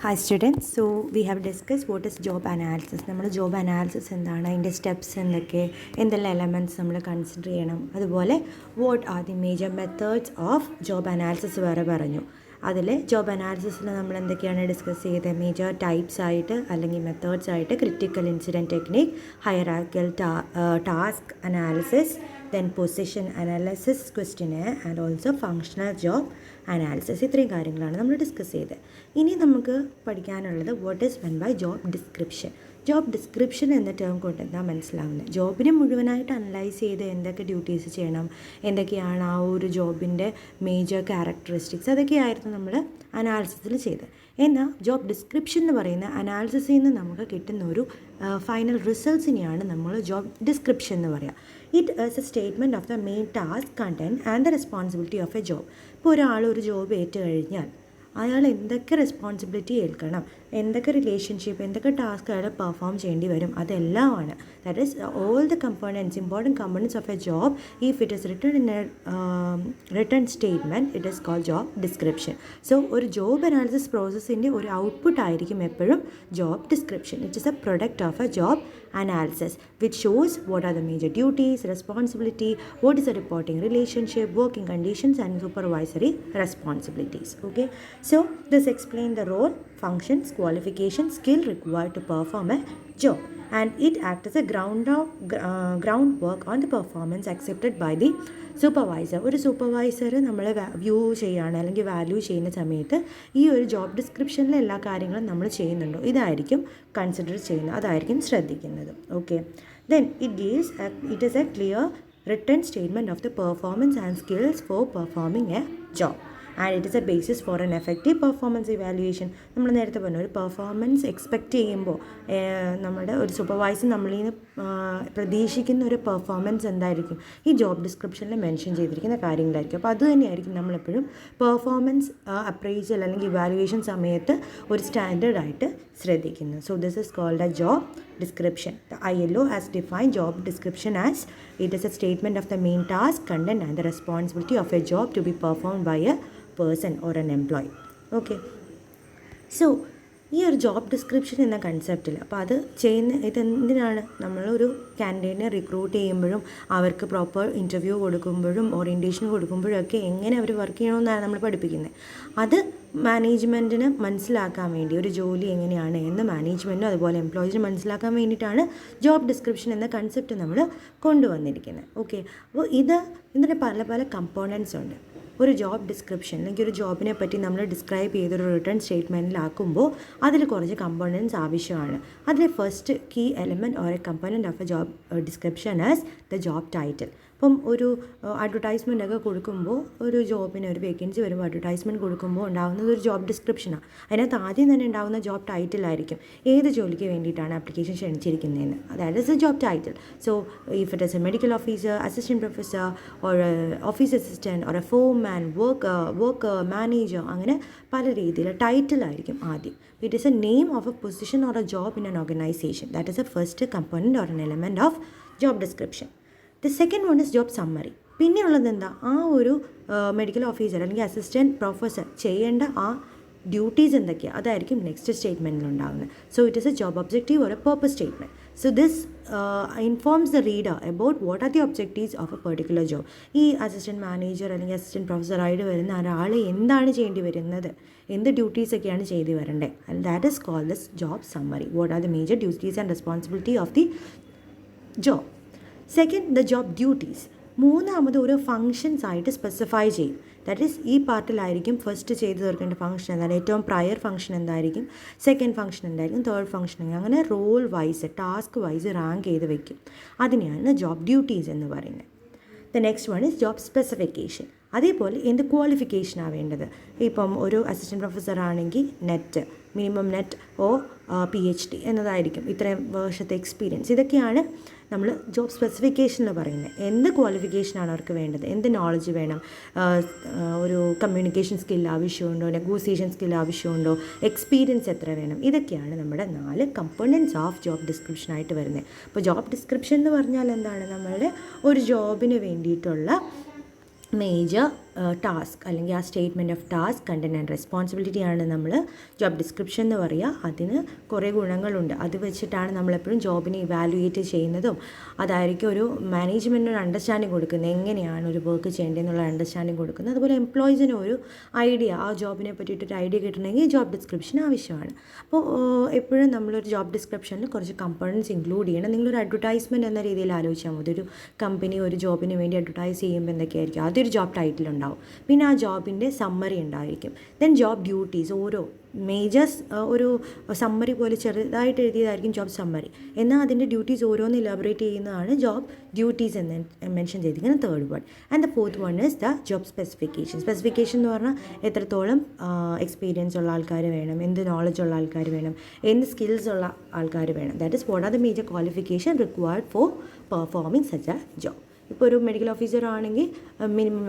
Hi students, so we have discussed what is job analysis. നമ്മൾ job analysis എന്താണ്, അതിൻ്റെ steps എന്തൊക്കെ, എന്തെല്ലാം എലമെൻറ്റ്സ് നമ്മൾ കൺസിഡർ ചെയ്യണം, അതുപോലെ what are the major methods of job analysis വേറെ പറഞ്ഞു. അതിൽ ജോബ് അനാലിസിസിൽ നമ്മൾ എന്തൊക്കെയാണ് ഡിസ്കസ് ചെയ്തത്, മേജർ ടൈപ്സ് ആയിട്ട് അല്ലെങ്കിൽ മെത്തേഡ്സ് ആയിട്ട് critical incident technique, hierarchical task analysis, then position analysis, questionnaire and also functional job analysis. ഇത്രയും കാര്യങ്ങളാണ് നമ്മൾ ഡിസ്കസ് ചെയ്തത്. ഇനി നമുക്ക് പഠിക്കാനുള്ളത് what is meant by job description. Job description എന്ന ടേം കൊണ്ട് എന്താ മനസ്സിലാവുന്നത്, ജോബിനെ മുഴുവനായിട്ട് അനലൈസ് ചെയ്ത് എന്തൊക്കെ ഡ്യൂട്ടീസ് ചെയ്യണം, എന്തൊക്കെയാണ് ആ ഒരു ജോബിൻ്റെ മേജർ ക്യാരക്ടറിസ്റ്റിക്സ്, അതൊക്കെയായിരുന്നു നമ്മൾ അനാലിസിസിൽ ചെയ്തത്. എന്നാൽ ജോബ് ഡിസ്ക്രിപ്ഷൻ എന്ന് പറയുന്ന അനാലിസിസിൽ നിന്ന് നമുക്ക് കിട്ടുന്ന ഒരു ഫൈനൽ റിസൾട്ട്സിനെയാണ് നമ്മൾ ജോബ് ഡിസ്ക്രിപ്ഷൻ എന്ന് പറയുക. It is A statement of the main task, content and the responsibility of a job. ഇപ്പോൾ ഒരാൾ ഒരു ജോബ് ഏറ്റു കഴിഞ്ഞാൽ അയാൾ എന്തൊക്കെ റെസ്പോൺസിബിലിറ്റി ഏൽക്കണം, എന്തൊക്കെ റിലേഷൻഷിപ്പ്, എന്തൊക്കെ ടാസ്ക് അയാൾ പെർഫോം ചെയ്യേണ്ടി വരും, അതെല്ലാമാണ്. That is all the components, important components of a job. If it is written in a written statement, it is called job description. So ഒരു ജോബ് അനാലിസിസ് പ്രോസസ്സിൻ്റെ ഒരു ഔട്ട്പുട്ട് ആയിരിക്കും എപ്പോഴും job description. It is a product of a job analysis which shows what are the major duties, responsibility, what is the reporting relationship, working conditions and supervisory responsibilities. Okay, so this explain the role, functions, qualifications, skill required to perform a job, and it acts as a groundwork on the performance accepted by the supervisor. ഒരു supervisor നമ്മളെ view ചെയ്യുകയാണ് അല്ലെങ്കിൽ value ചെയ്യുന്ന സമയത്ത് ഈ ഒരു job ഡിസ്ക്രിപ്ഷനിലെ എല്ലാ കാര്യങ്ങളും നമ്മൾ ചെയ്യുന്നുണ്ടോ, ഇതായിരിക്കും കൺസിഡർ ചെയ്യുന്നത്, അതായിരിക്കും ശ്രദ്ധിക്കുന്നത്. Okay, then it is A clear written statement of the performance and skills four performing a job, and it is A basis for N effective performance evaluation. നമ്മൾ നേരത്തെ പറഞ്ഞു, ഒരു പെർഫോമൻസ് എക്സ്പെക്റ്റ് ചെയ്യുമ്പോൾ നമ്മുടെ ഒരു സൂപ്പർവൈസർ നമ്മളിൽ നിന്ന് പ്രതീക്ഷിക്കുന്ന ഒരു പെർഫോമൻസ് എന്തായിരിക്കും, ഈ ജോബ് ഡിസ്ക്രിപ്ഷനിൽ മെൻഷൻ ചെയ്തിരിക്കുന്ന കാര്യങ്ങളായിരിക്കും. അപ്പോൾ അത് തന്നെയായിരിക്കും നമ്മളെപ്പോഴും പെർഫോമൻസ് അപ്രൈസൽ അല്ലെങ്കിൽ ഇവാലുവേഷൻ സമയത്ത് ഒരു സ്റ്റാൻഡേർഡായിട്ട് ശ്രദ്ധിക്കുന്നത്. So this is called a job description. The ILO has defined job description as it is a statement of the main task, content and the responsibility of a job to be performed by a person or an employee. Okay, so ഈ ഒരു job description എന്ന കൺസെപ്റ്റിൽ അപ്പോൾ അത് ഇതെന്തിനാണ്, നമ്മളൊരു കാൻഡിഡേറ്റിനെ recruit ചെയ്യുമ്പോഴും അവർക്ക് proper interview കൊടുക്കുമ്പോഴും orientation കൊടുക്കുമ്പോഴും ഒക്കെ എങ്ങനെ അവർ വർക്ക് ചെയ്യണമെന്നാണ് നമ്മൾ പഠിപ്പിക്കുന്നത്. അത് മാനേജ്മെൻറ്റിന് മനസ്സിലാക്കാൻ വേണ്ടി, ഒരു ജോലി എങ്ങനെയാണ് എന്ന് മാനേജ്മെൻറ്റിനും അതുപോലെ എംപ്ലോയീസിനും മനസ്സിലാക്കാൻ വേണ്ടിയിട്ടാണ് ജോബ് ഡിസ്ക്രിപ്ഷൻ എന്ന കൺസെപ്റ്റ് നമ്മൾ കൊണ്ടുവന്നിരിക്കുന്നത്. ഓക്കെ, അപ്പോൾ ഇതിൻ്റെ പല പല കമ്പോണൻസ് ഉണ്ട്. ഒരു ജോബ് ഡിസ്ക്രിപ്ഷൻ അല്ലെങ്കിൽ ഒരു ജോബിനെ പറ്റി നമ്മൾ ഡിസ്ക്രൈബ് ചെയ്തൊരു റിട്ടേൺ സ്റ്റേറ്റ്മെൻറ്റിലാക്കുമ്പോൾ അതിൽ കുറച്ച് കമ്പോണൻറ്റ്സ് ആവശ്യമാണ്. അതിൽ first key element or a component of a job description as the job title. ഇപ്പം ഒരു അഡ്വർടൈസ്മെൻ്റ് ഒക്കെ കൊടുക്കുമ്പോൾ, ഒരു ജോബിന് ഒരു വേക്കൻസി വരുമ്പോൾ അഡ്വർടൈസ്മെൻറ്റ് കൊടുക്കുമ്പോൾ ഉണ്ടാകുന്നത് ഒരു ജോബ് ഡിസ്ക്രിപ്ഷനാണ്. അതിനകത്ത് ആദ്യം തന്നെ ഉണ്ടാകുന്ന ജോബ് ടൈറ്റിലായിരിക്കും ഏത് ജോലിക്ക് വേണ്ടിയിട്ടാണ് ആപ്ലിക്കേഷൻ ക്ഷണിച്ചിരിക്കുന്നതെന്ന്. അതായത് is A job title. So if it is A medical officer, assistant professor or office assistant or A Forman, worker, manager, അങ്ങനെ പല രീതിയിൽ ടൈറ്റിലായിരിക്കും ആദ്യം. It is A name of A position or A job in N organisation. That is A first component or N element of job description. The second one is job summary. പിന്നെയുള്ളത് എന്താ, ആ ഒരു medical officer അല്ലെങ്കിൽ assistant professor ചെയ്യേണ്ട ആ duties എന്തൊക്കെയാണ്, അതായിരിക്കും next സ്റ്റേറ്റ്മെൻറ്റിൽ ഉണ്ടാകുന്നത്. So it is A job objective or A purpose statement. So this informs the reader about what are the objectives of a particular job. ഈ അസിസ്റ്റൻറ്റ് മാനേജർ അല്ലെങ്കിൽ assistant പ്രൊഫസറായിട്ട് വരുന്ന ഒരാൾ എന്താണ് ചെയ്യേണ്ടി വരുന്നത്, എന്ത് ഡ്യൂട്ടീസൊക്കെയാണ് ചെയ്തു വരേണ്ടത്, and that is called this job summary. What are the major duties and responsibility of the job. Second, the job duties. മൂന്നാമത് ഒരു ഫങ്ഷൻസ് ആയിട്ട് സ്പെസിഫൈ ചെയ്യും. ദാറ്റ് ഈസ് ഈ പാർട്ടിലായിരിക്കും ഫസ്റ്റ് ചെയ്ത് തീർക്കേണ്ട ഫംഗ്ഷൻ എന്താണ്, ഏറ്റവും പ്രയർ ഫംഗ്ഷൻ എന്തായിരിക്കും, സെക്കൻഡ് ഫംഗ്ഷൻ എന്തായിരിക്കും, തേർഡ് ഫംഗ്ഷൻ, അങ്ങനെ role wise task wise rank ചെയ്ത് വയ്ക്കും. അതിനെയാണ് ജോബ് ഡ്യൂട്ടീസ് എന്ന് പറയുന്നത്. The next one is job specification. അതേപോലെ എന്ത് ക്വാളിഫിക്കേഷനാണ് വേണ്ടത്. ഇപ്പം ഒരു അസിസ്റ്റൻറ്റ് പ്രൊഫസർ ആണെങ്കിൽ NET, minimum NET or PhD എന്നതായിരിക്കും, ഇത്രയും വർഷത്തെ എക്സ്പീരിയൻസ്. ഇതൊക്കെയാണ് നമ്മൾ ജോബ് സ്പെസിഫിക്കേഷനിൽ പറയുന്നത്. എന്ത് ക്വാളിഫിക്കേഷനാണ് അവർക്ക് വേണ്ടത്, എന്ത് നോളജ് വേണം, ഒരു കമ്മ്യൂണിക്കേഷൻ സ്കിൽ ആവശ്യമുണ്ടോ, നെഗോസിയേഷൻ സ്കിൽ ആവശ്യമുണ്ടോ, എക്സ്പീരിയൻസ് എത്ര വേണം, ഇതൊക്കെയാണ് നമ്മുടെ 4 കമ്പോണൻറ്റ്സ് ഓഫ് ജോബ് ഡിസ്ക്രിപ്ഷനായിട്ട് വരുന്നത്. അപ്പോൾ ജോബ് ഡിസ്ക്രിപ്ഷൻ എന്ന് പറഞ്ഞാൽ എന്താണ്, നമ്മളുടെ ഒരു ജോബിന് വേണ്ടിയിട്ടുള്ള മേജർ ടാസ്ക് അല്ലെങ്കിൽ ആ statement of task content and responsibility ആണ് നമ്മൾ ജോബ് ഡിസ്ക്രിപ്ഷൻ എന്ന് പറയുക. അതിന് കുറേ ഗുണങ്ങളുണ്ട്. അത് വെച്ചിട്ടാണ് നമ്മളെപ്പോഴും ജോബിനെ ഇവാലുവേറ്റ് ചെയ്യുന്നതും. അതായിരിക്കും ഒരു മാനേജ്മെൻറ്റിന് ഒരു അണ്ടർസ്റ്റാൻഡിങ് കൊടുക്കുന്നത്, എങ്ങനെയാണ് ഒരു വർക്ക് ചെയ്യേണ്ടതെന്നുള്ള അണ്ടർസ്റ്റാൻഡിങ് കൊടുക്കുന്നത്. അതുപോലെ എംപ്ലോയീസിന് ഒരു ഐഡിയ, ആ ജോബിനെ പറ്റിയിട്ടൊരു ഐഡിയ കിട്ടണമെങ്കിൽ ജോബ് ഡിസ്ക്രിപ്ഷൻ ആവശ്യമാണ്. അപ്പോൾ എപ്പോഴും നമ്മളൊരു ജോബ് ഡിസ്ക്രിപ്ഷനിൽ കുറച്ച് കമ്പോണൻസ് ഇൻക്ലൂഡ് ചെയ്യണം. നിങ്ങളൊരു അഡ്വർടൈസ്മെൻറ്റ് എന്ന രീതിയിൽ ആലോചിച്ചാൽ മതി. ഒരു കമ്പനി ഒരു ജോബിന് വേണ്ടി അഡ്വർടൈസ് ചെയ്യുമ്പോൾ എന്തൊക്കെയായിരിക്കും, അതൊരു ജോബ് ടൈറ്റിൽ ഉണ്ടാവും. പിന്നെ ആ ജോബിൻ്റെ സമ്മറി ഉണ്ടായിരിക്കും. ദെൻ ജോബ് ഡ്യൂട്ടീസ്, ഓരോ മേജേഴ്സ് ഒരു സമ്മറി പോലെ ചെറുതായിട്ട് എഴുതിയതായിരിക്കും ജോബ് സമ്മറി. എന്നാൽ അതിൻ്റെ ഡ്യൂട്ടീസ് ഓരോന്ന് ഇലാബറേറ്റ് ചെയ്യുന്നതാണ് ജോബ് ഡ്യൂട്ടീസ് എന്ന് മെൻഷൻ ചെയ്തിരിക്കുന്ന third one. And the fourth one is the job specification. Specification എന്ന് പറഞ്ഞാൽ എത്രത്തോളം എക്സ്പീരിയൻസ് ഉള്ള ആൾക്കാർ വേണം, എന്ത് നോളജ് ഉള്ള ആൾക്കാർ വേണം, എന്ത് സ്കിൽസ് ഉള്ള ആൾക്കാർ വേണം. That is what are the major qualification required for performing such a job. ഇപ്പോൾ ഒരു മെഡിക്കൽ ഓഫീസർ ആണെങ്കിൽ മിനിമം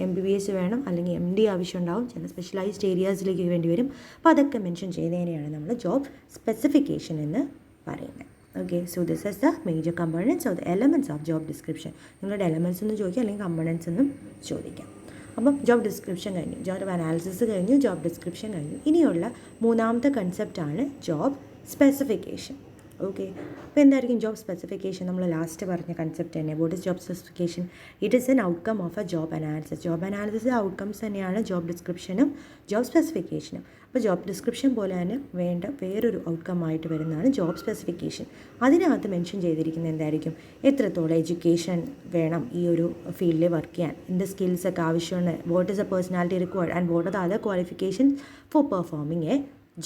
MBBS വേണം, അല്ലെങ്കിൽ MD ആവശ്യമുണ്ടാവും. ചില സ്പെഷ്യലൈസ്ഡ് ഏരിയാസിലേക്ക് വേണ്ടി വരും. അപ്പോൾ അതൊക്കെ മെൻഷൻ ചെയ്തതിനെയാണ് നമ്മൾ ജോബ് സ്പെസിഫിക്കേഷൻ എന്ന് പറയുന്നത്. Okay, so this is the major components of the elements of job description. നിങ്ങളുടെ എലമെൻറ്റ്സ് എന്ന് ചോദിക്കാം, അല്ലെങ്കിൽ കമ്പോണൻറ്റ്സ് എന്നും ചോദിക്കാം. അപ്പം ജോബ് ഡിസ്ക്രിപ്ഷൻ കഴിഞ്ഞു, ജോബ് അനാലിസിസ് കഴിഞ്ഞു, ജോബ് ഡിസ്ക്രിപ്ഷൻ കഴിഞ്ഞു. ഇനിയുള്ള മൂന്നാമത്തെ കൺസെപ്റ്റാണ് ജോബ് സ്പെസിഫിക്കേഷൻ. ഓക്കെ, അപ്പോൾ എന്തായിരിക്കും ജോബ് സ്പെസിഫിക്കേഷൻ? നമ്മൾ ലാസ്റ്റ് പറഞ്ഞ കൺസെപ്റ്റ് തന്നെ. What is job specification? It is N outcome of a job analysis. Job analysis outcomes തന്നെയാണ് ജോബ് ഡിസ്ക്രിപ്ഷനും ജോബ് സ്പെസിഫിക്കേഷനും. അപ്പോൾ ജോബ് ഡിസ്ക്രിപ്ഷൻ പോലെ തന്നെ വേണ്ട വേറൊരു ഔട്ട്കം ആയിട്ട് വരുന്നതാണ് ജോബ് സ്പെസിഫിക്കേഷൻ. അതിനകത്ത് മെൻഷൻ ചെയ്തിരിക്കുന്നത് എന്തായിരിക്കും? എത്രത്തോളം എഡ്യൂക്കേഷൻ വേണം ഈ ഒരു ഫീൽഡിൽ വർക്ക് ചെയ്യാൻ, എന്ത് സ്കിൽസൊക്കെ ആവശ്യമാണ്, what is a personality required, and what are the other qualification for performing a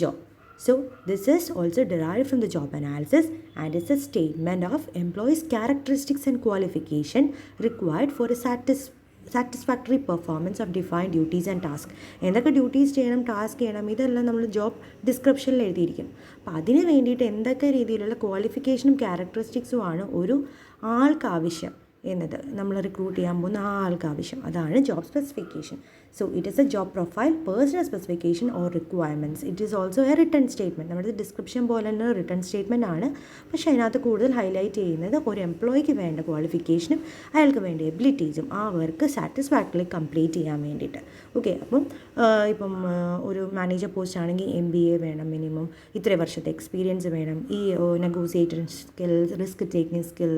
job. So this is also derived from the job analysis, and it's a statement of employees' characteristics and qualification required for a satisfactory performance of defined duties and tasks. എന്തൊക്കെ duties ചെയ്യണം, task ചെയ്യണം, ഇതെല്ലാം നമ്മൾ job ഡിസ്ക്രിപ്ഷനിൽ എഴുതിയിരിക്കും. അപ്പോൾ അതിന് വേണ്ടിയിട്ട് എന്തൊക്കെ രീതിയിലുള്ള ക്വാളിഫിക്കേഷനും ക്യാരക്ടറിസ്റ്റിക്സും ആണ് ഒരു ആൾക്ക് ആവശ്യം എന്നത്, നമ്മൾ റിക്രൂട്ട് ചെയ്യാൻ പോകുന്ന ആ ആൾക്ക് ആവശ്യം. അതാണ് job specification. So it is A job profile, personal specification or requirements. It is also A written statement. നമ്മുടെ ഡിസ്ക്രിപ്ഷൻ പോലെ തന്നെ റിട്ടൺ സ്റ്റേറ്റ്മെൻറ്റ് ആണ്. പക്ഷേ അതിനകത്ത് കൂടുതൽ ഹൈലൈറ്റ് ചെയ്യുന്നത് ഒരു എംപ്ലോയിക്ക് വേണ്ട ക്വാളിഫിക്കേഷനും അയാൾക്ക് വേണ്ട എബിലിറ്റീസും ആ വർക്ക് സാറ്റിസ്ഫാക്ടറിലി കംപ്ലീറ്റ് ചെയ്യാൻ വേണ്ടിയിട്ട്. ഓക്കെ, ഇപ്പം ഒരു മാനേജർ പോസ്റ്റ് ആണെങ്കിൽ MBA വേണം, മിനിമം ഇത്ര വർഷത്തെ എക്സ്പീരിയൻസ് വേണം, ഈ negotiating skill, risk taking skill,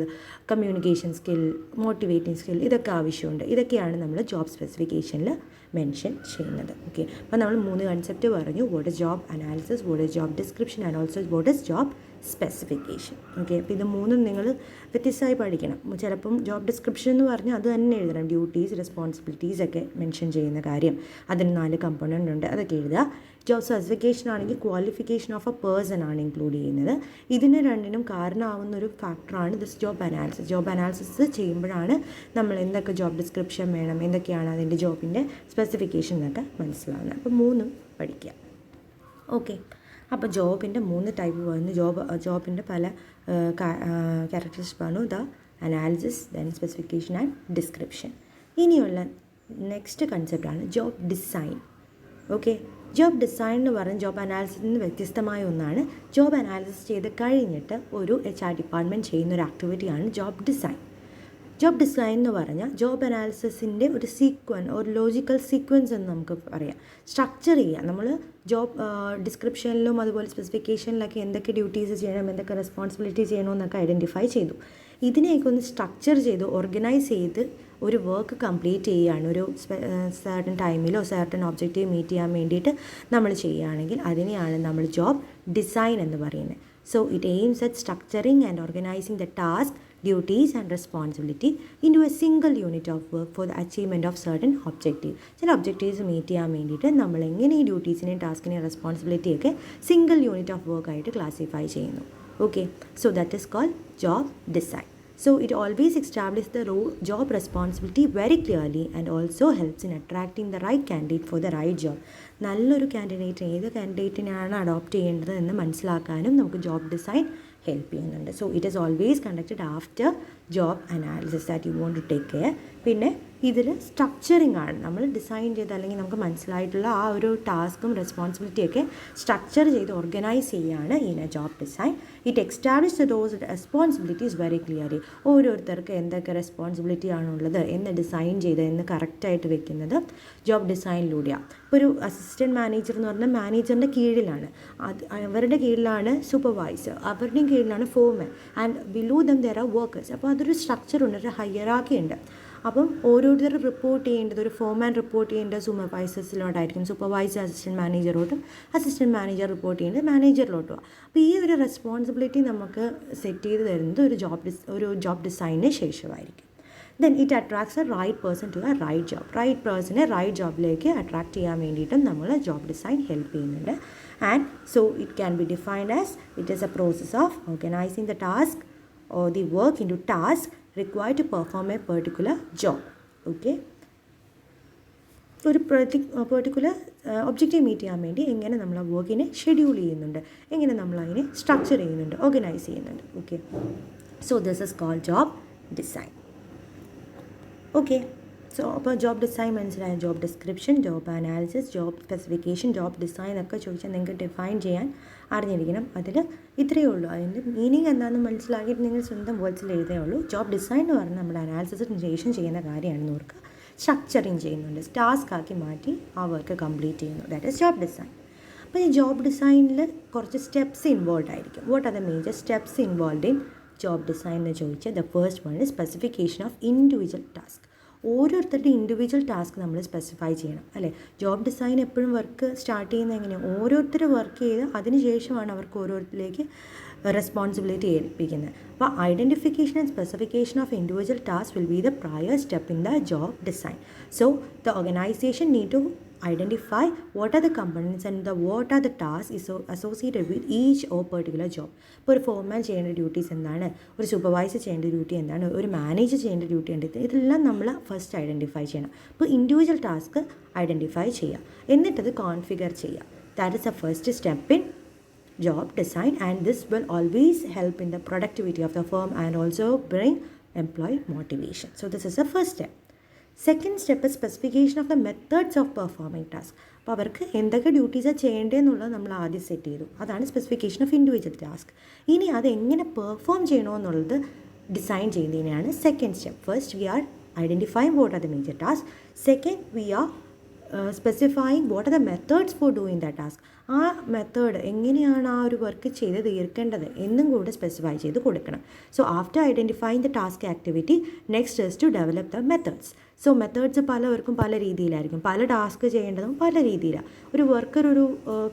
communication skill, motivating skill, ഇതൊക്കെ ആവശ്യമുണ്ട്. ഇതൊക്കെയാണ് നമ്മൾ ജോബ് സ്പെസിഫിക്കേഷനിൽ മെൻഷൻ ചെയ്യുന്നത്. ഓക്കെ, അപ്പോൾ നമ്മൾ 3 കൺസെപ്റ്റ് പറഞ്ഞു. What is job analysis, what is job description, and also what is job specification. Okay, അപ്പോൾ ഇത് മൂന്നും നിങ്ങൾ വ്യത്യസ്തമായി പഠിക്കണം. ചിലപ്പം ജോബ് ഡിസ്ക്രിപ്ഷൻ എന്ന് പറഞ്ഞാൽ അത് തന്നെ എഴുതണം, ഡ്യൂട്ടീസ്, റെസ്പോൺസിബിലിറ്റീസ് ഒക്കെ മെൻഷൻ ചെയ്യുന്ന കാര്യം. അതിന് 4 കമ്പോണൻ്റ് ഉണ്ട്, അതൊക്കെ എഴുതുക. ജോബ് സ്പെസിഫിക്കേഷൻ ആണെങ്കിൽ ക്വാളിഫിക്കേഷൻ ഓഫ് എ പേഴ്സൺ ആണ് ഇൻക്ലൂഡ് ചെയ്യുന്നത്. ഇതിന് രണ്ടിനും കാരണമാവുന്ന ഒരു ഫാക്ടറാണ് this job analysis. Job analysis ചെയ്യുമ്പോഴാണ് നമ്മൾ എന്തൊക്കെ ജോബ് ഡിസ്ക്രിപ്ഷൻ വേണം, എന്തൊക്കെയാണ് അതിൻ്റെ ജോബിൻ്റെ സ്പെസിഫിക്കേഷൻ എന്നൊക്കെ മനസ്സിലാവുന്നത്. അപ്പോൾ 3 പഠിക്കുക. ഓക്കെ, അപ്പോൾ ജോബിൻ്റെ 3 ടൈപ്പ് വന്നു. ജോബിൻ്റെ പല ക്യാരക്ടറിസ്റ്റിക്സ് പറഞ്ഞു. The analysis, then specification and description. ഇനിയുള്ള നെക്സ്റ്റ് കൺസെപ്റ്റാണ് job design. Okay, job design എന്ന് പറഞ്ഞാൽ ജോബ് അനാലിസിസിൽ നിന്ന് വ്യത്യസ്തമായ ഒന്നാണ്. ജോബ് അനാലിസിസ് ചെയ്ത് കഴിഞ്ഞിട്ട് ഒരു HR ഡിപ്പാർട്ട്മെൻറ്റ് ചെയ്യുന്ന ഒരു ആക്ടിവിറ്റിയാണ് ജോബ് ഡിസൈൻ. ജോബ് ഡിസൈൻ എന്ന് പറഞ്ഞാൽ ജോബ് അനാലിസിസിൻ്റെ ഒരു ലോജിക്കൽ സീക്വൻസ് എന്ന് നമുക്ക് പറയാം. സ്ട്രക്ചർ ചെയ്യുക. നമ്മൾ ജോബ് ഡിസ്ക്രിപ്ഷനിലും അതുപോലെ സ്പെസിഫിക്കേഷനിലൊക്കെ എന്തൊക്കെ ഡ്യൂട്ടീസ് ചെയ്യണം, എന്തൊക്കെ റെസ്പോൺസിബിലിറ്റി ചെയ്യണമെന്നൊക്കെ ഐഡൻറ്റിഫൈ ചെയ്തു. ഇതിനെയൊക്കെ ഒന്ന് സ്ട്രക്ചർ ചെയ്ത് ഓർഗനൈസ് ചെയ്ത് ഒരു വർക്ക് കംപ്ലീറ്റ് ചെയ്യുകയാണ്. ഒരു സർട്ടൻ ടൈമിലോ സർട്ടൻ ഒബ്ജക്റ്റീവ് മീറ്റ് ചെയ്യാൻ വേണ്ടിയിട്ട് നമ്മൾ ചെയ്യുകയാണെങ്കിൽ അതിനെയാണ് നമ്മൾ ജോബ് ഡിസൈൻ എന്ന് പറയുന്നത്. So it aims at structuring and organising the task, duties and responsibility into a single unit of work for the achievement of certain objective. ചില ഒബ്ജക്റ്റീവ്സ് മീറ്റ് ചെയ്യാൻ വേണ്ടിയിട്ട് നമ്മൾ എങ്ങനെ ഈ ഡ്യൂട്ടീസിനെയും ടാസ്കിനെയും റെസ്പോൺസിബിലിറ്റിയൊക്കെ സിംഗിൾ യൂണിറ്റ് ഓഫ് വർക്ക് ആയിട്ട് ക്ലാസിഫൈ ചെയ്യുന്നു. Okay, so that is called job design. So it always establishes the job responsibility very clearly and also helps in attracting the right candidate for the right job. നല്ലൊരു candidate ഏത് കാൻഡിഡേറ്റിനെയാണ് adopt ചെയ്യേണ്ടത് എന്ന് മനസ്സിലാക്കാനും നമുക്ക് job design help ചെയ്യുന്നുണ്ട്. So it is always conducted after job analysis that you want to take care. പിന്നെ ഇതിൽ സ്ട്രക്ചറിങ് ആണ് നമ്മൾ ഡിസൈൻ ചെയ്ത് അല്ലെങ്കിൽ നമുക്ക് മനസ്സിലായിട്ടുള്ള ആ ഒരു ടാസ്കും റെസ്പോൺസിബിലിറ്റിയൊക്കെ സ്ട്രക്ചർ ചെയ്ത് ഓർഗനൈസ് ചെയ്യുകയാണ് in A job design. It establish those responsibilities very clearly. ഓരോരുത്തർക്ക് എന്തൊക്കെ റെസ്പോൺസിബിലിറ്റി ആണുള്ളത് എന്ന് ഡിസൈൻ ചെയ്ത് എന്ന് കറക്റ്റായിട്ട് വെക്കുന്നത് ജോബ് ഡിസൈനിലൂടെയാണ്. ഇപ്പോൾ ഒരു അസിസ്റ്റൻറ്റ് മാനേജർ എന്ന് പറഞ്ഞാൽ മാനേജറിൻ്റെ കീഴിലാണ്, അവരുടെ കീഴിലാണ് സൂപ്പർവൈസർ, അവരുടെയും കീഴിലാണ് foreman, and below them there are workers. അപ്പോൾ അതൊരു സ്ട്രക്ചറുണ്ട്, ഒരു ഹൈറാർക്കി ഉണ്ട്. അപ്പം ഓരോരുത്തർ റിപ്പോർട്ട് ചെയ്യേണ്ടത്, ഒരു ഫോർമാൻ റിപ്പോർട്ട് ചെയ്യേണ്ടത് സൂപ്പർവൈസേഴ്സിലോട്ടായിരിക്കും, സൂപ്പർവൈസർ അസിസ്റ്റൻറ്റ് മാനേജറോട്ടും, അസിസ്റ്റൻറ്റ് മാനേജർ റിപ്പോർട്ട് ചെയ്യേണ്ടത് മാനേജറിലോട്ടും. അപ്പോൾ ഈ ഒരു റെസ്പോൺസിബിലിറ്റി നമുക്ക് സെറ്റ് ചെയ്ത് തരുന്നത് ഒരു ജോബ് ഡിസൈനിന് ശേഷമായിരിക്കും. Then it attracts a right person to a right job. Right പേഴ്സണെ റൈറ്റ് ജോബിലേക്ക് അട്രാക്ട് ചെയ്യാൻ വേണ്ടിയിട്ടും നമ്മൾ ജോബ് ഡിസൈൻ ഹെൽപ്പ് ചെയ്യുന്നുണ്ട്. And so it can be defined as it is a process of organising the task or the work into tasks required to perform a particular job. Okay, ഒരു particular objective meet ചെയ്യാൻ വേണ്ടി എങ്ങനെ നമ്മൾ ആ വർക്കിനെ schedule ചെയ്യുന്നുണ്ട്, എങ്ങനെ നമ്മൾ അതിനെ സ്ട്രക്ചർ ചെയ്യുന്നുണ്ട്, ഓർഗനൈസ് ചെയ്യുന്നുണ്ട്. Okay, so this is called job design. Okay, so അപ്പോൾ ജോബ് ഡിസൈൻ മനസ്സിലായ, job description, job analysis, job specification, job design ഒക്കെ ചോദിച്ചാൽ നിങ്ങൾക്ക് ഡിഫൈൻ ചെയ്യാൻ അറിഞ്ഞിരിക്കണം. അതിൽ ഇത്രയേ ഉള്ളൂ. അതിൻ്റെ മീനിങ് എന്താണെന്ന് മനസ്സിലാക്കിയിട്ട് നിങ്ങൾ സ്വന്തം വേർഡ്സിൽ എഴുതേ ഉള്ളൂ. ജോബ് ഡിസൈൻ എന്ന് പറഞ്ഞാൽ നമ്മൾ അനാലിസിസിന് ശേഷം ചെയ്യുന്ന കാര്യമാണെന്ന് ഓർക്കുക. സ്ട്രക്ചറിങ് ചെയ്യുന്നുണ്ട്, ടാസ്ക് ആക്കി മാറ്റി ആ വർക്ക് കംപ്ലീറ്റ് ചെയ്യുന്നു. That is job design. അപ്പോൾ ഈ ജോബ് ഡിസൈനിൽ കുറച്ച് സ്റ്റെപ്സ് ഇൻവോൾവ് ആയിരിക്കും. What are the major steps involve in job design എന്ന് ചോദിച്ചാൽ the first one is specification of individual task. ഓരോരുത്തരുടെ ഇൻഡിവിജ്വൽ ടാസ്ക് നമ്മൾ സ്പെസിഫൈ ചെയ്യണം, അല്ലേ? ജോബ് ഡിസൈൻ എപ്പോഴും വർക്ക് സ്റ്റാർട്ട് ചെയ്യുന്നത് എങ്ങനെയാണ്? ഓരോരുത്തർ വർക്ക് ചെയ്ത് അതിന് ശേഷമാണ് അവർക്ക് ഓരോരുത്തരിലേക്ക് റെസ്പോൺസിബിലിറ്റി ഏൽപ്പിക്കുന്നത്. അപ്പോൾ identification and specification of individual task will be the prior step in the job design. So the organisation need to identify what are the components and what are the tasks associated with each or particular job. ഇപ്പോൾ ഒരു ഫോർമാൻ ചെയ്യേണ്ട duties എന്താണ്, ഒരു supervisor ചെയ്യേണ്ട duty എന്താണ്, ഒരു manager ചെയ്യേണ്ട duty എന്ത്, ഇതെല്ലാം നമ്മൾ ഫസ്റ്റ് ഐഡൻറ്റിഫൈ ചെയ്യണം. അപ്പോൾ ഇൻഡിവിജ്വൽ ടാസ്ക് ഐഡൻറ്റിഫൈ ചെയ്യുക, എന്നിട്ടത് കോൺഫിഗർ ചെയ്യുക. That is A first step in job design, and this will always help in the productivity of the firm and also bring employee motivation. So this is the first step. Second step specification of the methods of performing task. അപ്പോൾ അവർക്ക് എന്തൊക്കെ ഡ്യൂട്ടീസാണ് ചെയ്യേണ്ടതെന്നുള്ളത് നമ്മൾ ആദ്യം set ചെയ്തു. അതാണ് specification of individual task. ഇനി അത് എങ്ങനെ പെർഫോം ചെയ്യണമെന്നുള്ളത് ഡിസൈൻ ചെയ്യുന്നതിനാണ് second step. First we are identifying what are the major task. Second we are specifying what are the methods for doing the task. ആ മെത്തേഡ് എങ്ങനെയാണ് ആ ഒരു വർക്ക് ചെയ്ത് തീർക്കേണ്ടത് എന്നും കൂടെ സ്പെസിഫൈ ചെയ്ത് കൊടുക്കണം. So after identifying the task activity, next is to develop the methods. So methods പലവർക്കും പല രീതിയിലായിരിക്കും, പല ടാസ്ക് ചെയ്യേണ്ടതും പല രീതിയിലാണ്. ഒരു വർക്കർ ഒരു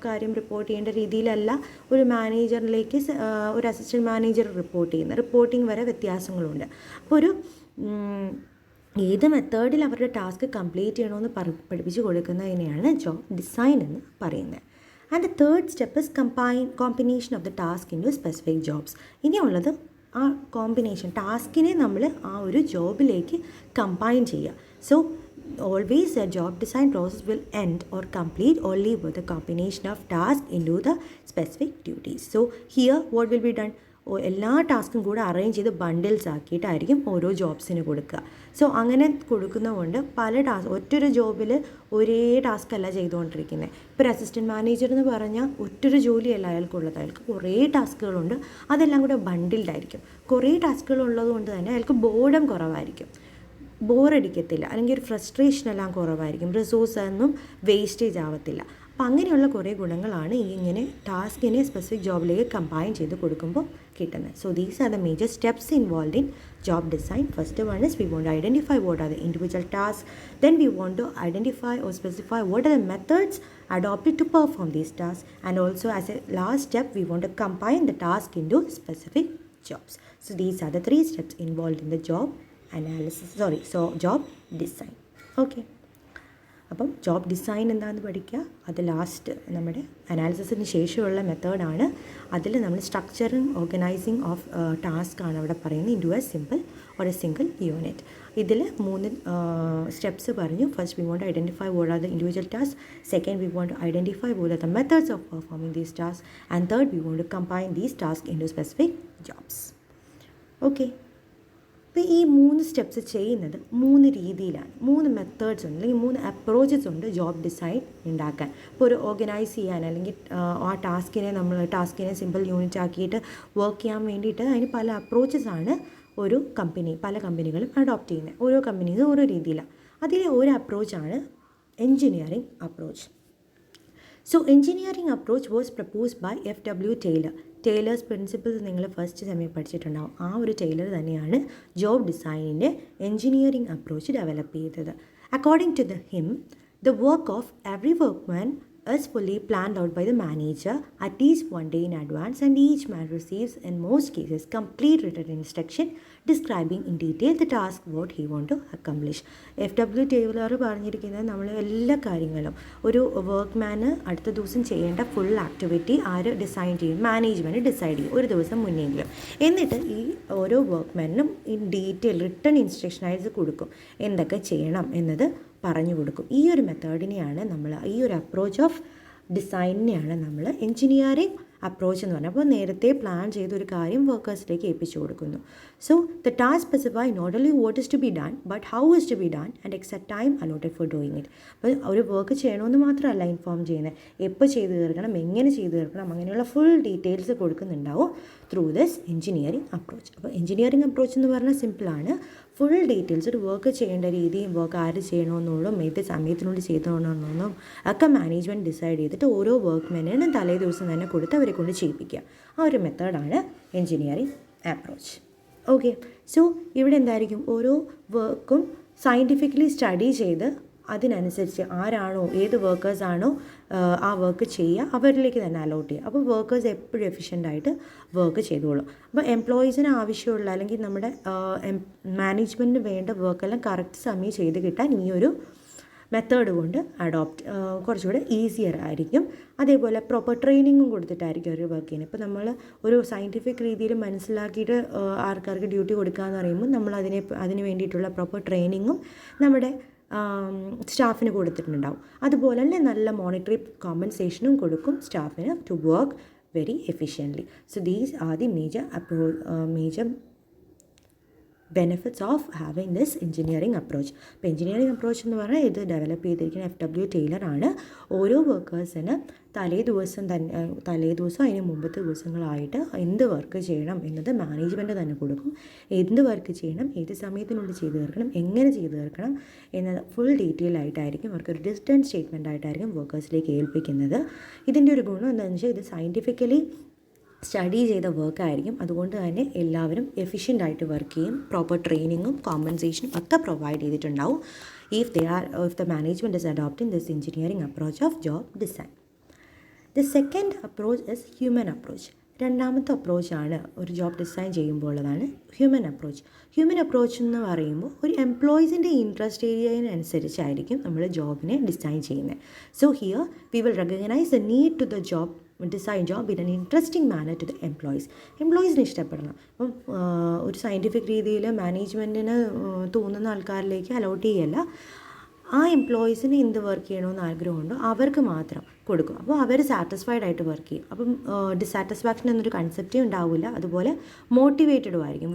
കാര്യം റിപ്പോർട്ട് ചെയ്യേണ്ട രീതിയിലല്ല ഒരു മാനേജറിലേക്ക് ഒരു അസിസ്റ്റൻറ്റ് മാനേജർ റിപ്പോർട്ട് ചെയ്യുന്നത്. റിപ്പോർട്ടിംഗ് വരെ വ്യത്യാസങ്ങളുണ്ട്. അപ്പോൾ ഒരു ഏത് മെത്തേഡിൽ അവരുടെ ടാസ്ക് കംപ്ലീറ്റ് ചെയ്യണമെന്ന് പഠിപ്പിച്ച് കൊടുക്കുന്നതിനെയാണ് ജോബ് ഡിസൈൻ എന്ന് പറയുന്നത്. And the third step is combination of the task into specific jobs. ഇനിയുള്ളത് ആ കോമ്പിനേഷൻ, ടാസ്കിനെ നമ്മൾ ആ ഒരു ജോബിലേക്ക് കമ്പൈൻ ചെയ്യുക. So always a job design process will end or complete only with a combination of task into the specific duties. So here what will be done, എല്ലാ ടാസ്കും കൂടെ അറേഞ്ച് ചെയ്ത് ബണ്ടിൽസ് ആക്കിയിട്ടായിരിക്കും ഓരോ ജോബ്സിന് കൊടുക്കുക. സോ അങ്ങനെ കൊടുക്കുന്നതുകൊണ്ട് പല ഒറ്റൊരു ജോബിൽ ഒരേ ടാസ്ക് അല്ല ചെയ്തുകൊണ്ടിരിക്കുന്നത്. ഇപ്പോൾ ഒരു അസിസ്റ്റൻറ്റ് മാനേജർ എന്ന് പറഞ്ഞാൽ ഒറ്റൊരു ജോലിയല്ല അയാൾക്കുള്ളത്, അയാൾക്ക് കുറേ ടാസ്കുകളുണ്ട്. അതെല്ലാം കൂടെ ബണ്ടിൽഡായിരിക്കും. കുറേ ടാസ്കുകൾ ഉള്ളത് കൊണ്ട് തന്നെ അയാൾക്ക് ബോർഡം കുറവായിരിക്കും, ബോറടിക്കത്തില്ല, അല്ലെങ്കിൽ ഒരു ഫ്രസ്ട്രേഷൻ എല്ലാം കുറവായിരിക്കും, റിസോഴ്സ് ഒന്നും വേസ്റ്റേജ് ആവത്തില്ല. അപ്പോൾ അങ്ങനെയുള്ള കുറേ ഗുണങ്ങളാണ് ഇങ്ങനെ ടാസ്കിനെ സ്പെസിഫിക് ജോബിലേക്ക് കമ്പൈൻ ചെയ്ത് കൊടുക്കുമ്പോൾ കിട്ടുന്നത്. So these are the major steps involve in job design. First one is we want to identify what are the individual task. Then we want to identify or specify what are the methods adopted to perform these tasks, and also as a last step we want to combine the task into specific jobs. So these are the three steps involved in the job job design. Okay, അപ്പം job design എന്താണെന്ന് പഠിക്കുക. അത് last നമ്മുടെ അനാലിസിസിന് ശേഷമുള്ള മെത്തേഡാണ്. അതിൽ നമ്മൾ structuring organising of task ആണ് അവിടെ പറയുന്നത് into a simple or a single unit. ഇതിൽ 3 സ്റ്റെപ്സ് പറഞ്ഞു. First we want to identify what are the individual task. Second we want to identify what are the methods of performing these task. And third we want to combine these task into specific jobs. Okay, അപ്പോൾ ഈ 3 steps ചെയ്യുന്നത് 3 രീതിയിലാണ്, 3 methods ഉണ്ട് അല്ലെങ്കിൽ 3 approaches ഉണ്ട് job design ഉണ്ടാക്കാൻ. ഇപ്പോൾ ഒരു ഓർഗനൈസ് ചെയ്യാൻ അല്ലെങ്കിൽ ആ ടാസ്കിനെ സിമ്പിൾ യൂണിറ്റ് ആക്കിയിട്ട് വർക്ക് ചെയ്യാൻ വേണ്ടിയിട്ട് അതിന് പല അപ്രോച്ചസാണ് പല കമ്പനികളും അഡോപ്റ്റ് ചെയ്യുന്നത്. ഓരോ കമ്പനീസും ഓരോ രീതിയിലാണ്. അതിലെ ഒരു അപ്രോച്ചാണ് engineering approach. So engineering approach was proposed by F.W. Taylor. Taylor's principles നിങ്ങൾ ഫസ്റ്റ് സെമി പഠിച്ചിട്ടുണ്ടാവും. ആ ഒരു ടേലർ തന്നെയാണ് ജോബ് ഡിസൈനിൻ്റെ എൻജിനീയറിംഗ് അപ്രോച്ച് ഡെവലപ്പ് ചെയ്തത്. According to him, the work of every workman is fully planned out by the manager at least one day in advance, and each man receives, in most cases, complete written instruction describing in detail the task what he want to accomplish. F.W. Taylor പറഞ്ഞിരിക്കുന്നത് നമ്മൾ എല്ലാ കാര്യങ്ങളും ഒരു വർക്ക്മാന് അടുത്ത ദിവസം ചെയ്യേണ്ട full activity ആര് design ചെയ്യും? മാനേജ്മെൻറ്റ് ഡിസൈഡ് ചെയ്യും ഒരു ദിവസം മുന്നെങ്കിലും. എന്നിട്ട് ഈ ഓരോ വർക്ക്മാനും ഇൻ ഡീറ്റെയിൽ റിട്ടൺ ഇൻസ്ട്രക്ഷനൈസ് കൊടുക്കും, എന്തൊക്കെ ചെയ്യണം എന്നത് പറഞ്ഞു കൊടുക്കും. ഈ ഒരു മെത്തേഡിനെയാണ് ഈ ഒരു അപ്രോച്ച് ഓഫ് ഡിസൈനിനെയാണ് നമ്മൾ എൻജിനീയറിംഗ് അപ്രോച്ച് എന്ന് പറഞ്ഞാൽ. അപ്പോൾ നേരത്തെ പ്ലാൻ ചെയ്തൊരു കാര്യം വർക്കേഴ്സിലേക്ക് ഏൽപ്പിച്ചു കൊടുക്കുന്നു. So the task specify not only what is to be done but how is to be done and exact time allotted for doing it. അപ്പോൾ ഒരു വർക്ക് ചെയ്യണമെന്ന് മാത്രമല്ല ഇൻഫോം ചെയ്യുന്നത്, എപ്പോൾ ചെയ്ത് തീർക്കണം, എങ്ങനെ ചെയ്ത് തീർക്കണം, അങ്ങനെയുള്ള ഫുൾ ഡീറ്റെയിൽസ് കൊടുക്കുന്നുണ്ടാവും ത്രൂ ദിസ് എൻജിനീയറിംഗ് അപ്രോച്ച്. അപ്പോൾ എൻജിനീയറിംഗ് അപ്രോച്ച് എന്ന് പറഞ്ഞാൽ സിമ്പിളാണ്. ഫുൾ ഡീറ്റെയിൽസ് ഒരു വർക്ക് ചെയ്യേണ്ട രീതിയും വർക്ക് ആര് ചെയ്യണമെന്നുള്ളതും ഏത് സമയത്തിനുള്ളിൽ ചെയ്തോണമെന്നൊന്നും ഒക്കെ മാനേജ്മെൻറ്റ് ഡിസൈഡ് ചെയ്തിട്ട് ഓരോ വർക്ക്മെനും തലേ ദിവസം തന്നെ കൊടുത്ത് അവരെ കൊണ്ട് ചെയ്യിപ്പിക്കുക. ആ ഒരു മെത്തേഡാണ് എൻജിനീയറിംഗ് അപ്രോച്ച്. ഓക്കെ, സോ ഇവിടെ എന്തായിരിക്കും, ഓരോ വർക്കും സയൻറ്റിഫിക്കലി സ്റ്റഡി ചെയ്ത് അതിനനുസരിച്ച് ആരാണോ ഏത് വർക്കേഴ്സാണോ ആ വർക്ക് ചെയ്യുക അവരിലേക്ക് തന്നെ അലോട്ട് ചെയ്യുക. അപ്പോൾ വർക്കേഴ്സ് എപ്പോഴും എഫിഷ്യൻ്റായിട്ട് വർക്ക് ചെയ്തോളും. അപ്പോൾ എംപ്ലോയീസിന് ആവശ്യമുള്ള അല്ലെങ്കിൽ നമ്മുടെ മാനേജ്മെൻറ്റിന് വേണ്ട വർക്കെല്ലാം കറക്റ്റ് സമയം ചെയ്ത് കിട്ടാൻ ഈ ഒരു മെത്തേഡ് കൊണ്ട് കുറച്ചുകൂടെ ഈസിയർ ആയിരിക്കും. അതേപോലെ പ്രോപ്പർ ട്രെയിനിങ്ങും കൊടുത്തിട്ടായിരിക്കും ഒരു വർക്ക് ചെയ്യുന്നത്. ഇപ്പോൾ നമ്മൾ ഒരു സയൻറ്റിഫിക് രീതിയിൽ മനസ്സിലാക്കിയിട്ട് ആൾക്കാർക്ക് ഡ്യൂട്ടി കൊടുക്കുക എന്ന് പറയുമ്പോൾ നമ്മൾ അതിന് വേണ്ടിയിട്ടുള്ള പ്രോപ്പർ ട്രെയിനിങ്ങും നമ്മുടെ സ്റ്റാഫിന് കൊടുത്തിട്ടുണ്ടാവും. അതുപോലെ തന്നെ നല്ല മോണിറ്ററി കോമ്പൻസേഷനും കൊടുക്കും സ്റ്റാഫിന് to work very efficiently. So these are the major benefits of having this engineering approach. അപ്പോൾ എൻജിനീയറിംഗ് അപ്രോച്ച് എന്ന് പറഞ്ഞാൽ ഇത് ഡെവലപ്പ് ചെയ്തിരിക്കുന്ന F.W. ടേലറാണ്. ഓരോ വർക്കേഴ്സിന് തലേ ദിവസം അതിന് മുമ്പത്തെ ദിവസങ്ങളായിട്ട് എന്ത് വർക്ക് ചെയ്യണം എന്നത് മാനേജ്മെൻറ്റ് തന്നെ കൊടുക്കും. എന്ത് വർക്ക് ചെയ്യണം, ഏത് സമയത്തിനുള്ളിൽ ചെയ്ത് തീർക്കണം, എങ്ങനെ ചെയ്ത് തീർക്കണം എന്നത് ഫുൾ ഡീറ്റെയിൽ ആയിട്ടായിരിക്കും അവർക്കൊരു ഡിസ്റ്റൻസ് സ്റ്റേറ്റ്മെൻ്റ് ആയിട്ടായിരിക്കും വർക്കേഴ്സിലേക്ക് ഏൽപ്പിക്കുന്നത്. ഇതിൻ്റെ ഒരു ഗുണം എന്താണെന്ന് വെച്ചാൽ ഇത് സയൻറ്റിഫിക്കലി സ്റ്റഡി ചെയ്ത വർക്കായിരിക്കും. അതുകൊണ്ട് തന്നെ എല്ലാവരും എഫിഷ്യൻ്റായിട്ട് വർക്ക് ചെയ്യും. പ്രോപ്പർ ട്രെയിനിങ്ങും കോമ്പൻസേഷനും ഒക്കെ പ്രൊവൈഡ് ചെയ്തിട്ടുണ്ടാവും if the management is adopting this engineering approach of job design. The second approach is human approach. രണ്ടാമത്തെ അപ്രോച്ചാണ് ഒരു ജോബ് ഡിസൈൻ ചെയ്യുമ്പോൾ ഉള്ളതാണ് ഹ്യൂമൻ അപ്രോച്ച്. ഹ്യൂമൻ അപ്രോച്ച് എന്ന് പറയുമ്പോൾ ഒരു എംപ്ലോയീസിൻ്റെ ഇൻട്രസ്റ്റ് ഏരിയയിനനുസരിച്ചായിരിക്കും നമ്മൾ ജോബിനെ ഡിസൈൻ ചെയ്യുന്നത്. So here we will recognise the need to the design job in an interesting manner to the എംപ്ലോയീസിന് ഇഷ്ടപ്പെടണം. അപ്പം ഒരു സയൻറ്റിഫിക് രീതിയിൽ മാനേജ്മെൻറ്റിന് തോന്നുന്ന ആൾക്കാരിലേക്ക് അലോട്ട് ചെയ്യല്ല, ആ എംപ്ലോയീസിന് എന്ത് വർക്ക് ചെയ്യണമെന്ന് ആഗ്രഹമുണ്ടോ അവർക്ക് മാത്രം കൊടുക്കും. അപ്പോൾ അവർ സാറ്റിസ്ഫൈഡ് ആയിട്ട് വർക്ക് ചെയ്യും. അപ്പം ഡിസാറ്റിസ്ഫാക്ഷൻ എന്നൊരു കൺസെപ്റ്റേ ഉണ്ടാവില്ല. അതുപോലെ മോട്ടിവേറ്റഡും ആയിരിക്കും.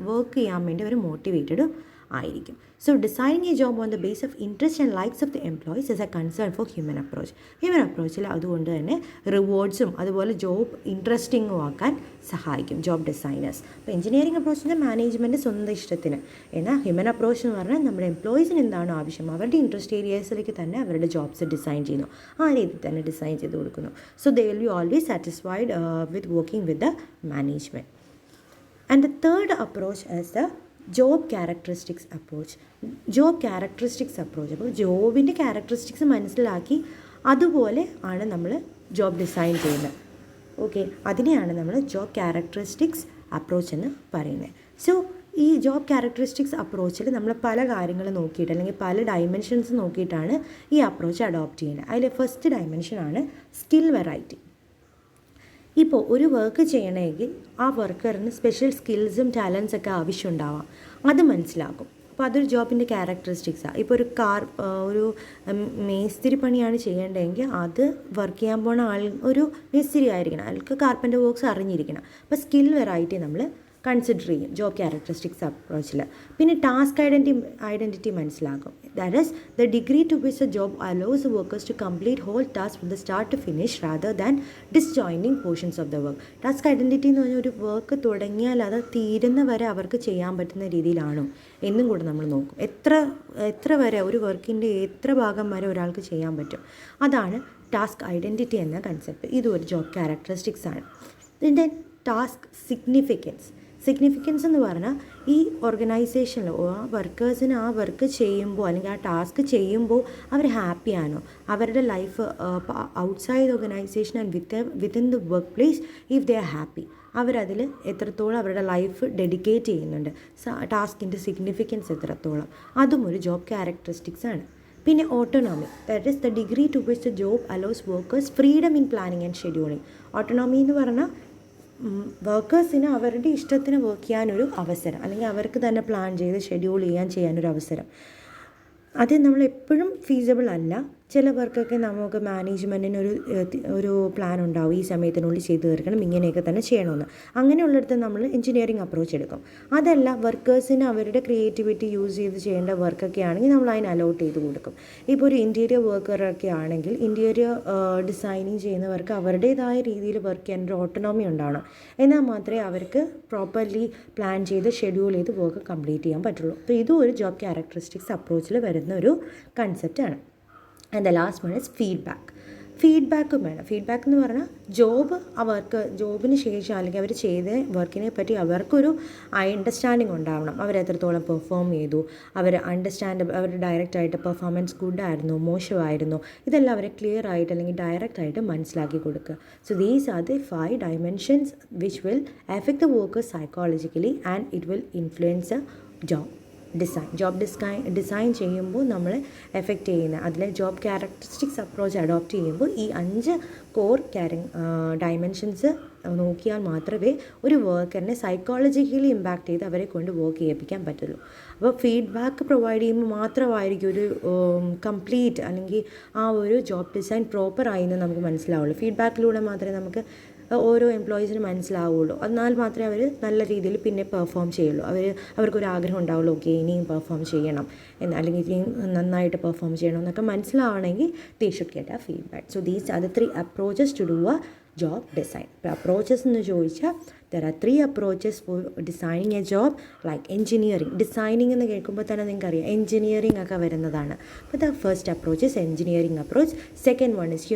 വർക്ക് ചെയ്യാൻ വേണ്ടി അവർ മോട്ടിവേറ്റഡും ആയിരിക്കും. So designing a job on the base of interest and likes of the employees is a concern for human approach. Human അപ്രോച്ചിൽ അതുകൊണ്ട് തന്നെ റിവാർഡ്സും അതുപോലെ ജോബ് ഇൻട്രസ്റ്റിങ്ങും ആക്കാൻ സഹായിക്കും ജോബ് ഡിസൈനേഴ്സ്. അപ്പോൾ എഞ്ചിനീയറിംഗ് അപ്രോച്ചിൻ്റെ മാനേജ്മെൻറ്റ് സ്വന്തം ഇഷ്ടത്തിന്, എന്നാൽ ഹ്യൂമൻ അപ്രോച്ച് എന്ന് പറഞ്ഞാൽ നമ്മുടെ എംപ്ലോയീസിന് എന്താണോ ആവശ്യം അവരുടെ ഇൻട്രസ്റ്റ് ഏരിയാസിലേക്ക് തന്നെ അവരുടെ ജോബ്സ് ഡിസൈൻ ചെയ്യുന്നു, ആ രീതിയിൽ തന്നെ ഡിസൈൻ ചെയ്ത് കൊടുക്കുന്നു. So they will be always satisfied with working with the management. And the third approach as the job characteristics approach. അപ്പോൾ ജോബിൻ്റെ ക്യാരക്ടറിസ്റ്റിക്സ് മനസ്സിലാക്കി അതുപോലെ ആണ് നമ്മൾ ജോബ് ഡിസൈൻ ചെയ്യുന്നത്. ഓക്കെ, അതിനെയാണ് നമ്മൾ ജോബ് ക്യാരക്ടറിസ്റ്റിക്സ് അപ്രോച്ച് എന്ന് പറയുന്നത്. സോ ഈ ജോബ് ക്യാരക്ടറിസ്റ്റിക്സ് അപ്രോച്ചിൽ നമ്മൾ പല കാര്യങ്ങൾ നോക്കിയിട്ട് അല്ലെങ്കിൽ പല ഡയമെൻഷൻസ് നോക്കിയിട്ടാണ് ഈ അപ്രോച്ച് അഡോപ്റ്റ് ചെയ്യുന്നത്. അതിൽ ഫസ്റ്റ് ഡയമെൻഷനാണ് സ്കിൽ വെറൈറ്റി. ഇപ്പോൾ ഒരു വർക്ക് ചെയ്യണമെങ്കിൽ ആ വർക്കറിന് സ്പെഷ്യൽ സ്കിൽസും ടാലൻസ് ഒക്കെ ആവശ്യമുണ്ടാവാം, അത് മനസ്സിലാക്കും. അപ്പോൾ അതൊരു ജോബിൻ്റെ ക്യാരക്ടറിസ്റ്റിക്സാണ്. ഇപ്പോൾ ഒരു മേസ്തിരി പണിയാണ് ചെയ്യേണ്ടതെങ്കിൽ അത് വർക്ക് ചെയ്യാൻ പോണ ഒരു മേസ്തിരി ആയിരിക്കണം, അയാൾക്ക് കാർപ്പൻ്റർ വർക്ക്സ് അറിഞ്ഞിരിക്കണം. അപ്പോൾ സ്കിൽ വെറൈറ്റി നമ്മൾ കൺസിഡർ ചെയ്യും ജോബ് ക്യാരക്ടറിസ്റ്റിക്സ് അപ്രോച്ചിൽ. പിന്നെ ടാസ്ക് ഐഡൻറ്റിറ്റി മനസ്സിലാക്കും. That is the degree to which a job allows workers to complete whole task from the start to finish rather than disjoining portions of the work. Task identity എന്ന് പറഞ്ഞാൽ ഒരു work തുടങ്ങിയാൽ അത് തീരുന്ന വരെ അവർക്ക് ചെയ്യാൻ പറ്റുന്ന രീതിയിലാണോ എന്നും കൂടെ നമ്മൾ നോക്കും. എത്ര വരെ ഒരു വർക്കിൻ്റെ എത്ര ഭാഗം വരെ ഒരാൾക്ക് ചെയ്യാൻ പറ്റും, അതാണ് ടാസ്ക് ഐഡൻറ്റിറ്റി എന്ന കൺസെപ്റ്റ്. ഇതും ഒരു ജോബ് ക്യാരക്ടറിസ്റ്റിക്സ് ആണ്. ഇതിൻ്റെ ടാസ്ക് സിഗ്നിഫിക്കൻസ് എന്ന് പറഞ്ഞാൽ ഈ ഓർഗനൈസേഷനിൽ ആ വർക്കേഴ്സിന് ആ വർക്ക് ചെയ്യുമ്പോൾ അല്ലെങ്കിൽ ആ ടാസ്ക് ചെയ്യുമ്പോൾ അവർ ഹാപ്പിയാണോ, അവരുടെ life outside organisation and within the work place if they are happy, അവരതിൽ എത്രത്തോളം അവരുടെ ലൈഫ് ഡെഡിക്കേറ്റ് ചെയ്യുന്നുണ്ട്, ടാസ്കിൻ്റെ സിഗ്നിഫിക്കൻസ് എത്രത്തോളം, അതും ഒരു ജോബ് ക്യാരക്ടറിസ്റ്റിക്സ് ആണ്. പിന്നെ autonomy, that is the degree to which the job allows workers freedom in planning and scheduling. Autonomy എന്ന് പറഞ്ഞാൽ വർക്കേഴ്സിന് അവരുടെ ഇഷ്ടത്തിന് വർക്ക് ചെയ്യാനൊരു അവസരം, അല്ലെങ്കിൽ അവർക്ക് തന്നെ പ്ലാൻ ചെയ്ത് ഷെഡ്യൂൾ ചെയ്യാനൊരു അവസരം. അത് നമ്മളെപ്പോഴും ഫീസിബിൾ അല്ല. ചില വർക്കൊക്കെ നമുക്ക് മാനേജ്മെൻറ്റിന് ഒരു പ്ലാൻ ഉണ്ടാവും, ഈ സമയത്തിനുള്ളിൽ ചെയ്തു തീർക്കണം, ഇങ്ങനെയൊക്കെ തന്നെ ചെയ്യണമെന്ന്. അങ്ങനെയുള്ളിടത്ത് നമ്മൾ എഞ്ചിനീയറിംഗ് അപ്രോച്ച് എടുക്കും. അതല്ല, വർക്കേഴ്സിന് അവരുടെ ക്രിയേറ്റിവിറ്റി യൂസ് ചെയ്ത് ചെയ്യേണ്ട വർക്കൊക്കെ ആണെങ്കിൽ നമ്മൾ അതിന് അലോട്ട് ചെയ്ത് കൊടുക്കും. ഇപ്പോൾ ഒരു ഇൻറ്റീരിയർ വർക്കറൊക്കെ ആണെങ്കിൽ ഇൻറ്റീരിയർ ഡിസൈനിങ് ചെയ്യുന്നവർക്ക് അവരുടേതായ രീതിയിൽ വർക്ക് ചെയ്യാൻ ഒരു ഓട്ടോണോമി ഉണ്ടാവണം. എന്നാൽ മാത്രമേ അവർക്ക് പ്രോപ്പർലി പ്ലാൻ ചെയ്ത് ഷെഡ്യൂൾ ചെയ്ത് വർക്ക് കംപ്ലീറ്റ് ചെയ്യാൻ പറ്റുള്ളൂ. അപ്പോൾ ഇതും ഒരു ജോബ് ക്യാരക്ടറിസ്റ്റിക്സ് അപ്രോച്ചിൽ വരുന്ന ഒരു കൺസെപ്റ്റാണ്. And the last one is ഫീഡ്ബാക്കും വേണം. ഫീഡ്ബാക്ക് എന്ന് പറഞ്ഞാൽ ജോബിന് ശേഷം അല്ലെങ്കിൽ അവർ ചെയ്ത വർക്കിനെ പറ്റി അവർക്കൊരു അണ്ടർസ്റ്റാൻഡിങ് ഉണ്ടാവണം. അവരെത്രത്തോളം പെർഫോം ചെയ്തു, അവർ ഡയറക്റ്റായിട്ട് പെർഫോമൻസ് ഗുഡായിരുന്നു, മോശമായിരുന്നു, ഇതെല്ലാം അവരെ ക്ലിയർ ആയിട്ട് അല്ലെങ്കിൽ ഡയറക്റ്റായിട്ട് മനസ്സിലാക്കി കൊടുക്കുക. So these are the 5 dimensions which will affect the workers psychologically and it will influence a job design ചെയ്യുമ്പോൾ നമ്മൾ എഫക്റ്റ് ചെയ്യുന്ന അതിലെ ജോബ് ക്യാരക്ടറിസ്റ്റിക്സ് അപ്രോച്ച് അഡോപ്റ്റ് ചെയ്യുമ്പോൾ ഈ 5 കോർ ഡയമെൻഷൻസ് നോക്കിയാൽ മാത്രമേ ഒരു വർക്കറിനെ സൈക്കോളജിക്കലി ഇമ്പാക്റ്റ് ചെയ്ത് അവരെ കൊണ്ട് വർക്ക് ചെയ്യിപ്പിക്കാൻ പറ്റുള്ളൂ. അപ്പോൾ ഫീഡ്ബാക്ക് പ്രൊവൈഡ് ചെയ്യുമ്പോൾ മാത്രമായിരിക്കും ഒരു കംപ്ലീറ്റ് അല്ലെങ്കിൽ ആ ഒരു ജോബ് ഡിസൈൻ പ്രോപ്പറായി എന്ന് നമുക്ക് മനസ്സിലാവുള്ളൂ. ഫീഡ്ബാക്കിലൂടെ മാത്രമേ നമുക്ക് ഓരോ എംപ്ലോയീസിന് മനസ്സിലാവുള്ളൂ. എന്നാൽ മാത്രമേ അവർ നല്ല രീതിയിൽ പിന്നെ പെർഫോം ചെയ്യുള്ളൂ. അവർക്കൊരു ആഗ്രഹം ഉണ്ടാവുള്ളൂ, ഓക്കെ ഇനിയും പെർഫോം ചെയ്യണം അല്ലെങ്കിൽ ഇനിയും നന്നായിട്ട് പെർഫോം ചെയ്യണം എന്നൊക്കെ മനസ്സിലാവണമെങ്കിൽ they should get a feedback. So these are the 3 approaches to do a job design. ഇപ്പോൾ അപ്രോച്ചസ് എന്ന് ചോദിച്ചാൽ there are 3 approaches for designing a job like engineering. Designing എന്ന് കേൾക്കുമ്പോൾ തന്നെ നിങ്ങൾക്കറിയാം എഞ്ചിനീയറിംഗ് ഒക്കെ വരുന്നതാണ്. അപ്പോൾ the first approach is engineering approach. Second one is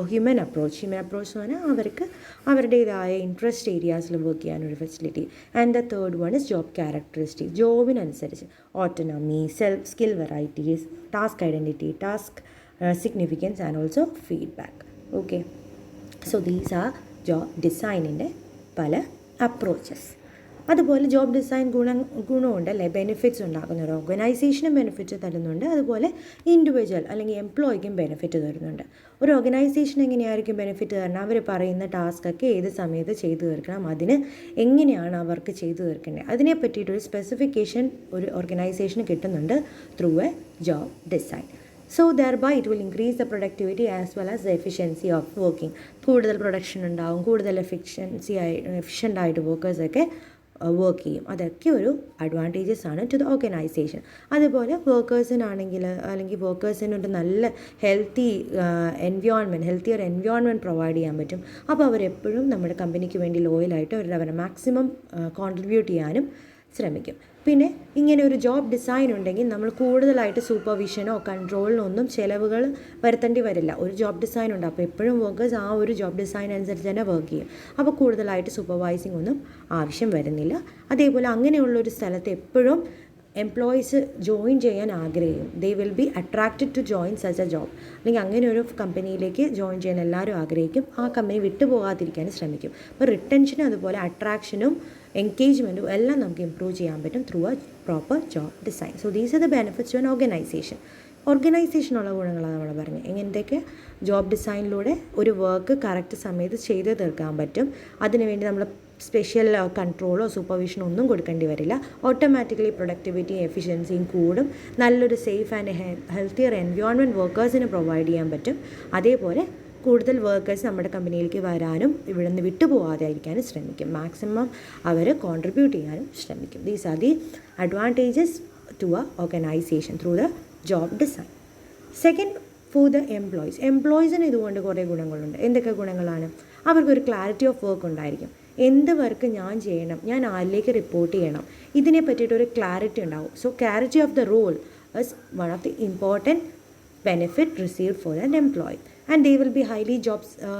human approach എന്ന് പറഞ്ഞാൽ അവർക്ക് അവരുടേതായ ഇൻട്രസ്റ്റ് ഏരിയാസിൽ വർക്ക് ചെയ്യാനൊരു facility. And the third one is job characteristic, ജോബിനനുസരിച്ച് autonomy, skill varieties, task identity, task significance and also feedback. Okay, so these are job ഡിസൈനിൻ്റെ പല approaches. അതുപോലെ ജോബ് ഡിസൈൻ ഗുണമുണ്ട് അല്ലേ, ബെനിഫിറ്റ്സ് ഉണ്ടാക്കുന്ന ഒരു ഓർഗനൈസേഷനും ബെനിഫിറ്റ് തരുന്നുണ്ട്, അതുപോലെ ഇൻഡിവിജ്വൽ അല്ലെങ്കിൽ എംപ്ലോയിക്കും ബെനിഫിറ്റ് തരുന്നുണ്ട്. ഒരു ഓർഗനൈസേഷൻ എങ്ങനെയായിരിക്കും ബെനിഫിറ്റ് തരണം, അവർ പറയുന്ന ടാസ്കൊക്കെ ഏത് സമയത്ത് ചെയ്തു തീർക്കണം, അതിന് എങ്ങനെയാണ് അവർക്ക് ചെയ്തു തീർക്കേണ്ടത്, അതിനെ പറ്റിയിട്ടൊരു സ്പെസിഫിക്കേഷൻ ഒരു ഓർഗനൈസേഷന് കിട്ടുന്നുണ്ട് through A job design. So thereby it will increase the productivity as well as the efficiency of working. കൂടുതൽ പ്രൊഡക്ഷൻ ഉണ്ടാവും, കൂടുതൽ എഫിഷ്യൻ്റ് ആയിട്ട് വർക്കേഴ്സൊക്കെ വർക്ക് ചെയ്യും. അതൊക്കെ ഒരു അഡ്വാൻറ്റേജസ് ആണ് ടു ദ ഓർഗനൈസേഷൻ. അതുപോലെ വർക്കേഴ്സിനാണെങ്കിൽ അല്ലെങ്കിൽ വർക്കേഴ്സിനൊരു നല്ല ഹെൽത്തിയർ എൻവയോൺമെൻറ്റ് പ്രൊവൈഡ് ചെയ്യാൻ പറ്റും. അപ്പോൾ അവരെപ്പോഴും നമ്മുടെ കമ്പനിക്ക് വേണ്ടി ലോയലായിട്ട് അവരെ മാക്സിമം കോൺട്രിബ്യൂട്ട് ചെയ്യാനും ശ്രമിക്കും. പിന്നെ ഇങ്ങനെ ഒരു ജോബ് ഡിസൈൻ ഉണ്ടെങ്കിൽ നമ്മൾ കൂടുതലായിട്ട് സൂപ്പർവിഷനോ കൺട്രോളിനോ ഒന്നും ചിലവുകൾ വരുത്തേണ്ടി വരില്ല. ഒരു ജോബ് ഡിസൈൻ ഉണ്ട്, അപ്പോൾ എപ്പോഴും വർക്കേഴ്സ് ആ ഒരു ജോബ് ഡിസൈൻ അനുസരിച്ച് തന്നെ വർക്ക് ചെയ്യും. അപ്പോൾ കൂടുതലായിട്ട് സൂപ്പർവൈസിങ് ഒന്നും ആവശ്യം വരുന്നില്ല. അതേപോലെ അങ്ങനെയുള്ളൊരു സ്ഥലത്ത് എപ്പോഴും എംപ്ലോയീസ് ജോയിൻ ചെയ്യാൻ ആഗ്രഹിക്കും. They will be attracted to join such a job. അല്ലെങ്കിൽ അങ്ങനെ ഒരു കമ്പനിയിലേക്ക് ജോയിൻ ചെയ്യാൻ എല്ലാവരും ആഗ്രഹിക്കും, ആ കമ്പനി വിട്ടുപോകാതിരിക്കാനും ശ്രമിക്കും. അപ്പോൾ റിട്ടൻഷനും അതുപോലെ അട്രാക്ഷനും എൻഗേജ്മെൻറ്റും എല്ലാം നമുക്ക് ഇമ്പ്രൂവ് ചെയ്യാൻ പറ്റും through a proper job design. So these are the benefits to an ഓർഗനൈസേഷനുള്ള ഗുണങ്ങളാണ് നമ്മൾ പറഞ്ഞത്. എങ്ങനത്തെയൊക്കെ ജോബ് ഡിസൈനിലൂടെ ഒരു വർക്ക് കറക്റ്റ് സമയത്ത് ചെയ്ത് തീർക്കാൻ പറ്റും. അതിനുവേണ്ടി നമ്മൾ സ്പെഷ്യൽ കൺട്രോളോ സൂപ്പർവിഷനോ ഒന്നും കൊടുക്കേണ്ടി വരില്ല. ഓട്ടോമാറ്റിക്കലി പ്രൊഡക്ടിവിറ്റിയും എഫിഷ്യൻസിയും കൂടും. നല്ലൊരു സേഫ് ആൻഡ് ഹെൽത്തിയർ എൻവയോൺമെൻറ്റ് വർക്കേഴ്സിന് പ്രൊവൈഡ് ചെയ്യാൻ പറ്റും. അതേപോലെ കൂടുതൽ വർക്കേഴ്സ് നമ്മുടെ കമ്പനിയിലേക്ക് വരാനും ഇവിടെ നിന്ന് വിട്ടുപോകാതെ ഇരിക്കാനും ശ്രമിക്കും. മാക്സിമം അവർ കോൺട്രിബ്യൂട്ട് ചെയ്യാനും ശ്രമിക്കും. These are the advantages to a organisation through the job design. Second, for the എംപ്ലോയീസിന് ഇതുകൊണ്ട് കുറേ ഗുണങ്ങളുണ്ട്. എന്തൊക്കെ ഗുണങ്ങളാണ്? അവർക്കൊരു ക്ലാരിറ്റി ഓഫ് വർക്ക് ഉണ്ടായിരിക്കും. എന്ത് വർക്ക് ഞാൻ ചെയ്യണം, ഞാൻ ആരിലേക്ക് റിപ്പോർട്ട് ചെയ്യണം, ഇതിനെ പറ്റിയിട്ടൊരു ക്ലാരിറ്റി ഉണ്ടാവും. So clarity of the role is one of the important benefit received for an employee, and they will be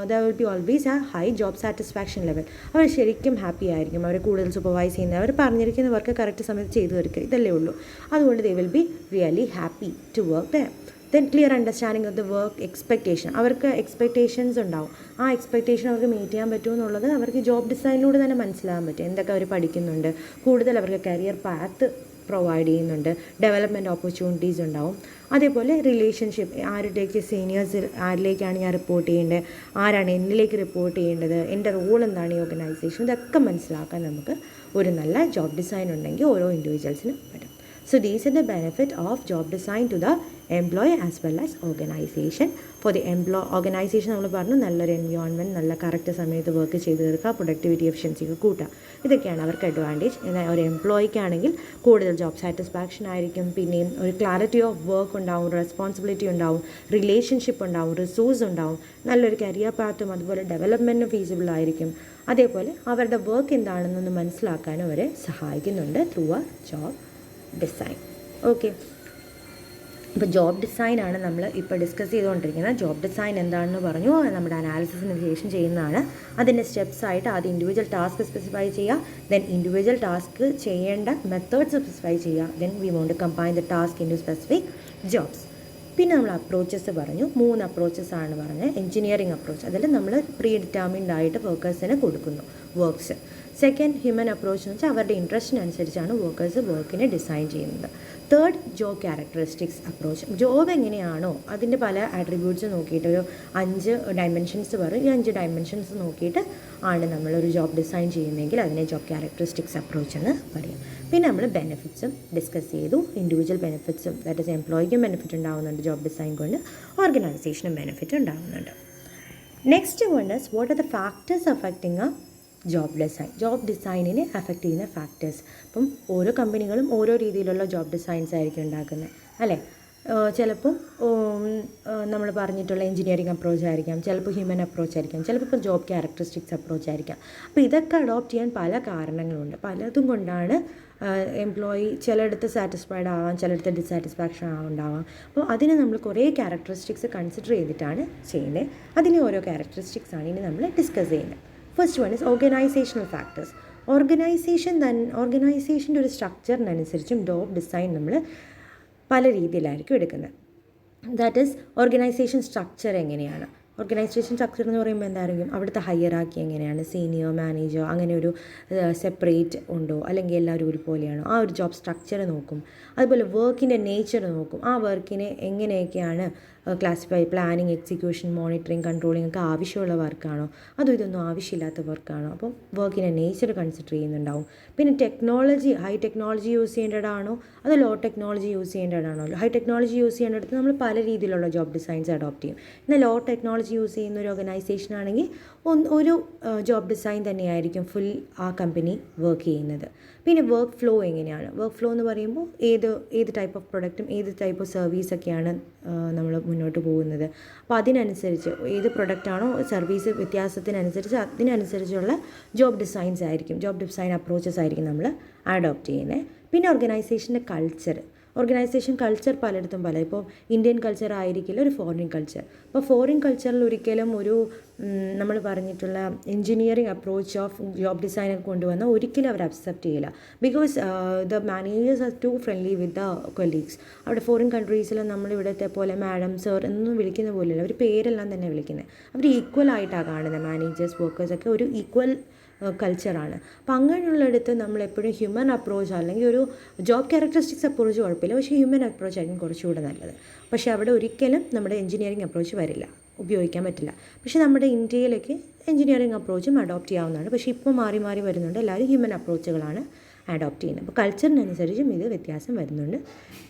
there will be always a high job satisfaction level. അവർ ശരിക്കും happy ആയിരിക്കും. അവർ കൂടുതൽ supervise ചെയ്യുന്നത്, അവർ പറഞ്ഞിരിക്കുന്ന work correct സമയത്ത് ചെയ്തു തീർക്കുക, ഇതല്ലേ ഉള്ളൂ. അതുകൊണ്ട് they will be really happy to work there. Then clear understanding of the work expectation. അവർക്ക് എക്സ്പെക്റ്റേഷൻസ് ഉണ്ടാവും. ആ എക്സ്പെക്റ്റേഷൻ അവർക്ക് മീറ്റ് ചെയ്യാൻ പറ്റുമെന്നുള്ളത് അവർക്ക് ജോബ് ഡിസൈനിലൂടെ തന്നെ മനസ്സിലാകാൻ പറ്റും. എന്തൊക്കെ അവർ പഠിക്കുന്നുണ്ട്, കൂടുതൽ അവർക്ക് കരിയർ പാത്ത് പ്രൊവൈഡ് ചെയ്യുന്നുണ്ട്, ഡെവലപ്മെൻറ്റ് ഓപ്പർച്യൂണിറ്റീസ് ഉണ്ടാവും. അതേപോലെ റിലേഷൻഷിപ്പ്, ആരുടെയൊക്കെ സീനിയേഴ്സ് ആരിലേക്കാണ് ഞാൻ റിപ്പോർട്ട് ചെയ്യേണ്ടത്, ആരാണ് എന്നിലേക്ക് റിപ്പോർട്ട് ചെയ്യേണ്ടത്, എൻ്റെ റോൾ എന്താണ് ഈ ഓർഗനൈസേഷൻ, ഇതൊക്കെ മനസ്സിലാക്കാൻ നമുക്ക് ഒരു നല്ല ജോബ് ഡിസൈൻ ഉണ്ടെങ്കിൽ ഓരോ ഇൻഡിവിജ്വൽസിനും പറ്റും. So these are the benefit of job design to the employee as well as organization. For the organization നമ്മൾ പറഞ്ഞു, നല്ലൊരു എൻവയോൺമെൻറ്റ്, നല്ല കറക്റ്റ് സമയത്ത് വർക്ക് ചെയ്ത് തീർക്കുക, പ്രൊഡക്ടിവിറ്റി എഫിഷ്യൻസി ഒക്കെ കൂട്ടുക, ഇതൊക്കെയാണ് അവർക്ക് അഡ്വാൻറ്റേജ്. എന്നാൽ ഒരു എംപ്ലോയിക്കാണെങ്കിൽ കൂടുതൽ ജോബ് സാറ്റിസ്ഫാക്ഷൻ ആയിരിക്കും, പിന്നെയും ഒരു ക്ലാരിറ്റി ഓഫ് വർക്ക് ഉണ്ടാവും, റെസ്പോൺസിബിലിറ്റി ഉണ്ടാവും, റിലേഷൻഷിപ്പ് ഉണ്ടാവും, റിസോഴ്സ് ഉണ്ടാവും, നല്ലൊരു കരിയർ പാത്തും അതുപോലെ ഡെവലപ്മെൻറ്റും ഫീസിബിൾ ആയിരിക്കും. അതേപോലെ അവരുടെ വർക്ക് എന്താണെന്നൊന്ന് മനസ്സിലാക്കാനും അവരെ സഹായിക്കുന്നുണ്ട് through A job design. Okay, ഇപ്പോൾ ജോബ് ഡിസൈനാണ് നമ്മൾ ഇപ്പോൾ ഡിസ്കസ് ചെയ്തുകൊണ്ടിരിക്കുന്നത്. ജോബ് ഡിസൈൻ എന്താണെന്ന് പറഞ്ഞു, നമ്മുടെ അനാലിസിസിന് ശേഷം ചെയ്യുന്നതാണ്. അതിൻ്റെ സ്റ്റെപ്സായിട്ട് ആദ്യം ഇൻഡിവിജ്വൽ ടാസ്ക് സ്പെസിഫൈ ചെയ്യുക, ദെൻ ഇൻഡിവിജ്വൽ ടാസ്ക് ചെയ്യേണ്ട മെത്തേഡ്സ് സ്പെസിഫൈ ചെയ്യുക, then we want to combine the task into specific jobs. പിന്നെ നമ്മൾ അപ്രോച്ചസ് പറഞ്ഞു, 3 അപ്രോച്ചസ് ആണ് പറഞ്ഞത്. എഞ്ചിനീയറിംഗ് അപ്രോച്ച്, അതിൽ നമ്മൾ പ്രീ ഡിറ്റർമിൻഡ് ആയിട്ട് വർക്കേഴ്സിന് കൊടുക്കുന്നു വർക്ക്സ്. സെക്കൻഡ്, ഹ്യൂമൻ അപ്രോച്ച് എന്ന് വെച്ചാൽ അവരുടെ ഇൻട്രസ്റ്റിനനുസരിച്ചാണ് വർക്കേഴ്സ് വർക്കിനെ ഡിസൈൻ ചെയ്യുന്നത്. Third, job characteristics approach, job എങ്ങനെയാണോ അതിൻ്റെ പല ആട്രിബ്യൂട്ട്സ് നോക്കിയിട്ട് ഒരു 5 ഡയമെൻഷൻസ് പറയും. ഈ 5 ഡയമെൻഷൻസ് നോക്കിയിട്ട് ആണ് നമ്മളൊരു ജോബ് ഡിസൈൻ ചെയ്യുന്നതെങ്കിൽ അതിനെ ജോബ് ക്യാരക്ടറിസ്റ്റിക്സ് അപ്രോച്ച് എന്ന് പറയും. പിന്നെ നമ്മൾ ബെനിഫിറ്റ്സും ഡിസ്കസ് ചെയ്തു. ഇൻഡിവിജ്വൽ ബെനിഫിറ്റ്സും, ദാറ്റ് ഈസ് എംപ്ലോയിക്കും ബെനിഫിറ്റ് ഉണ്ടാകുന്നുണ്ട് ജോബ് ഡിസൈൻ കൊണ്ട്, ഓർഗനൈസേഷനും ബെനിഫിറ്റ് ഉണ്ടാകുന്നുണ്ട്. Next one is what are the factors affecting a job design. Job ഡിസൈനിനെ അഫക്റ്റ് ചെയ്യുന്ന ഫാക്ടേഴ്സ്. അപ്പം ഓരോ കമ്പനികളും ഓരോ രീതിയിലുള്ള ജോബ് ഡിസൈൻസ് ആയിരിക്കും ഉണ്ടാക്കുന്നത്, അല്ലേ? ചിലപ്പം നമ്മൾ പറഞ്ഞിട്ടുള്ള എഞ്ചിനീയറിംഗ് അപ്രോച്ച് ആയിരിക്കാം, ചിലപ്പോൾ ഹ്യൂമൻ അപ്രോച്ച് ആയിരിക്കാം, ചിലപ്പോൾ ഇപ്പോൾ ജോബ് ക്യാരക്ടറിസ്റ്റിക്സ് അപ്രോച്ച് ആയിരിക്കാം. അപ്പോൾ ഇതൊക്കെ അഡോപ്റ്റ് ചെയ്യാൻ പല കാരണങ്ങളുണ്ട്. പലതും കൊണ്ടാണ് എംപ്ലോയി ചിലയിടത്ത് സാറ്റിസ്ഫൈഡ് ആവാം, ചിലയിടത്ത് ഡിസാറ്റിസ്ഫാക്ഷൻ ഉണ്ടാവാം. അപ്പോൾ അതിന് നമ്മൾ കുറേ ക്യാരക്ടറിസ്റ്റിക്സ് കൺസിഡർ ചെയ്തിട്ടാണ് ചെയ്യുന്നത്. അതിന് ഓരോ ക്യാരക്ടറിസ്റ്റിക്സ് ആണ് ഇനി നമ്മൾ ഡിസ്കസ് ചെയ്യുന്നത്. First one is organisational factors. ഓർഗനൈസേഷൻ്റെ ഒരു സ്ട്രക്ചറിനനുസരിച്ചും ജോബ് ഡിസൈൻ നമ്മൾ പല രീതിയിലായിരിക്കും എടുക്കുന്നത്. ദാറ്റ് ഈസ് ഓർഗനൈസേഷൻ സ്ട്രക്ചർ എങ്ങനെയാണ്. ഓർഗനൈസേഷൻ സ്ട്രക്ചർ എന്ന് പറയുമ്പോൾ എന്തായിരിക്കും, അവിടുത്തെ ഹയറാർക്കി എങ്ങനെയാണ്, സീനിയർ, മാനേജർ, അങ്ങനെ ഒരു സെപ്പറേറ്റ് ഉണ്ടോ, അല്ലെങ്കിൽ എല്ലാവരും ഒരുപോലെയാണോ, ആ ഒരു ജോബ് സ്ട്രക്ചർ നോക്കും. അതുപോലെ വർക്കിൻ്റെ നേച്ചർ നോക്കും, ആ വർക്കിനെ എങ്ങനെയൊക്കെയാണ് classify, planning, execution, monitoring, controlling ഒക്കെ ആവശ്യമുള്ള വർക്കാണോ, അതും ഇതൊന്നും ആവശ്യമില്ലാത്ത വർക്കാണോ. അപ്പം വർക്കിൻ്റെ നേച്ചർ കൺസിഡർ ചെയ്യുന്നുണ്ടാവും. പിന്നെ ടെക്നോളജി, ഹൈ ടെക്നോളജി യൂസ് ചെയ്യേണ്ടതാണോ അതോ ലോ ടെക്നോളജി യൂസ് ചെയ്യേണ്ടതാണോ. ഹൈ ടെക്നോളജി യൂസ് ചെയ്യേണ്ടടുത്ത് നമ്മൾ പല രീതിയിലുള്ള ജോബ് ഡിസൈൻസ് അഡോപ്റ്റ് ചെയ്യും. എന്നാൽ ലോ ടെക്നോളജി യൂസ് ചെയ്യുന്ന ഒരു ഓർഗനൈസേഷൻ ആണെങ്കിൽ ഒരു ജോബ് ഡിസൈൻ തന്നെയായിരിക്കും ഫുൾ ആ കമ്പനി വർക്ക് ചെയ്യുന്നത്. പിന്നെ വർക്ക് ഫ്ലോ എങ്ങനെയാണ്. വർക്ക് ഫ്ലോ എന്ന് പറയുമ്പോൾ ഏത് ടൈപ്പ് ഓഫ് പ്രൊഡക്റ്റും ഏത് ടൈപ്പ് ഓഫ് സർവീസൊക്കെയാണ് നമ്മൾ മുന്നോട്ട് പോകുന്നത്. അപ്പോൾ അതിനനുസരിച്ച് ഏത് പ്രൊഡക്റ്റാണോ സർവീസ് വ്യത്യാസത്തിനനുസരിച്ച് അതിനനുസരിച്ചുള്ള ജോബ് ഡിസൈൻസ് ആയിരിക്കും, ജോബ് ഡിസൈൻ അപ്രോച്ചസ് ആയിരിക്കും നമ്മൾ അഡോപ്റ്റ് ചെയ്യുന്നത്. പിന്നെ ഓർഗനൈസേഷൻ്റെ ഓർഗനൈസേഷൻ കൾച്ചർ പലയിടത്തും പല, ഇപ്പോൾ ഇന്ത്യൻ കൾച്ചർ ആയിരിക്കില്ല ഒരു ഫോറിൻ കൾച്ചർ. അപ്പോൾ ഫോറിൻ കൾച്ചറിൽ ഒരിക്കലും ഒരു നമ്മൾ പറഞ്ഞിട്ടുള്ള എഞ്ചിനീയറിംഗ് അപ്രോച്ച് ഓഫ് ജോബ് ഡിസൈനൊക്കെ കൊണ്ടുവന്നാൽ ഒരിക്കലും അവർ അക്സെപ്റ്റ് ചെയ്യില്ല. Because the managers are too friendly with the colleagues. അവിടെ ഫോറിൻ കൺട്രീസിൽ നമ്മളിവിടുത്തെ പോലെ മാഡം, സർ എന്നൊന്നും വിളിക്കുന്ന പോലെയല്ല, അവർ പേരെല്ലാം തന്നെ വിളിക്കുന്നത്. അവർ ഈക്വൽ ആയിട്ടാണ് കാണുന്നത്. മാനേജേഴ്സ്, വർക്കേഴ്സൊക്കെ ഒരു ഈക്വൽ കൾച്ചറാണ്. അപ്പോൾ അങ്ങനെയുള്ളിടത്ത് നമ്മളെപ്പോഴും ഹ്യൂമൻ അപ്രോച്ച് അല്ലെങ്കിൽ ഒരു ജോബ് ക്യാരക്ടറിസ്റ്റിക്സ് അപ്രോച്ച് കുഴപ്പമില്ല, പക്ഷേ ഹ്യൂമൻ അപ്രോച്ച് ആയിരിക്കും കുറച്ചുകൂടെ നല്ലത്. പക്ഷേ അവിടെ ഒരിക്കലും നമ്മുടെ എഞ്ചിനീയറിംഗ് അപ്രോച്ച് വരില്ല, ഉപയോഗിക്കാൻ പറ്റില്ല. പക്ഷേ നമ്മുടെ ഇന്ത്യയിലേക്ക് എഞ്ചിനീയറിംഗ് അപ്രോച്ചും അഡോപ്റ്റ് ചെയ്യാവുന്നതാണ്. പക്ഷേ ഇപ്പോൾ മാറി വരുന്നുണ്ട്, എല്ലാവരും ഹ്യൂമൻ അപ്രോച്ചുകളാണ് അഡോപ്റ്റ് ചെയ്യുന്നത്. അപ്പോൾ കൾച്ചറിനനുസരിച്ചും ഇത് വ്യത്യാസം വരുന്നുണ്ട്.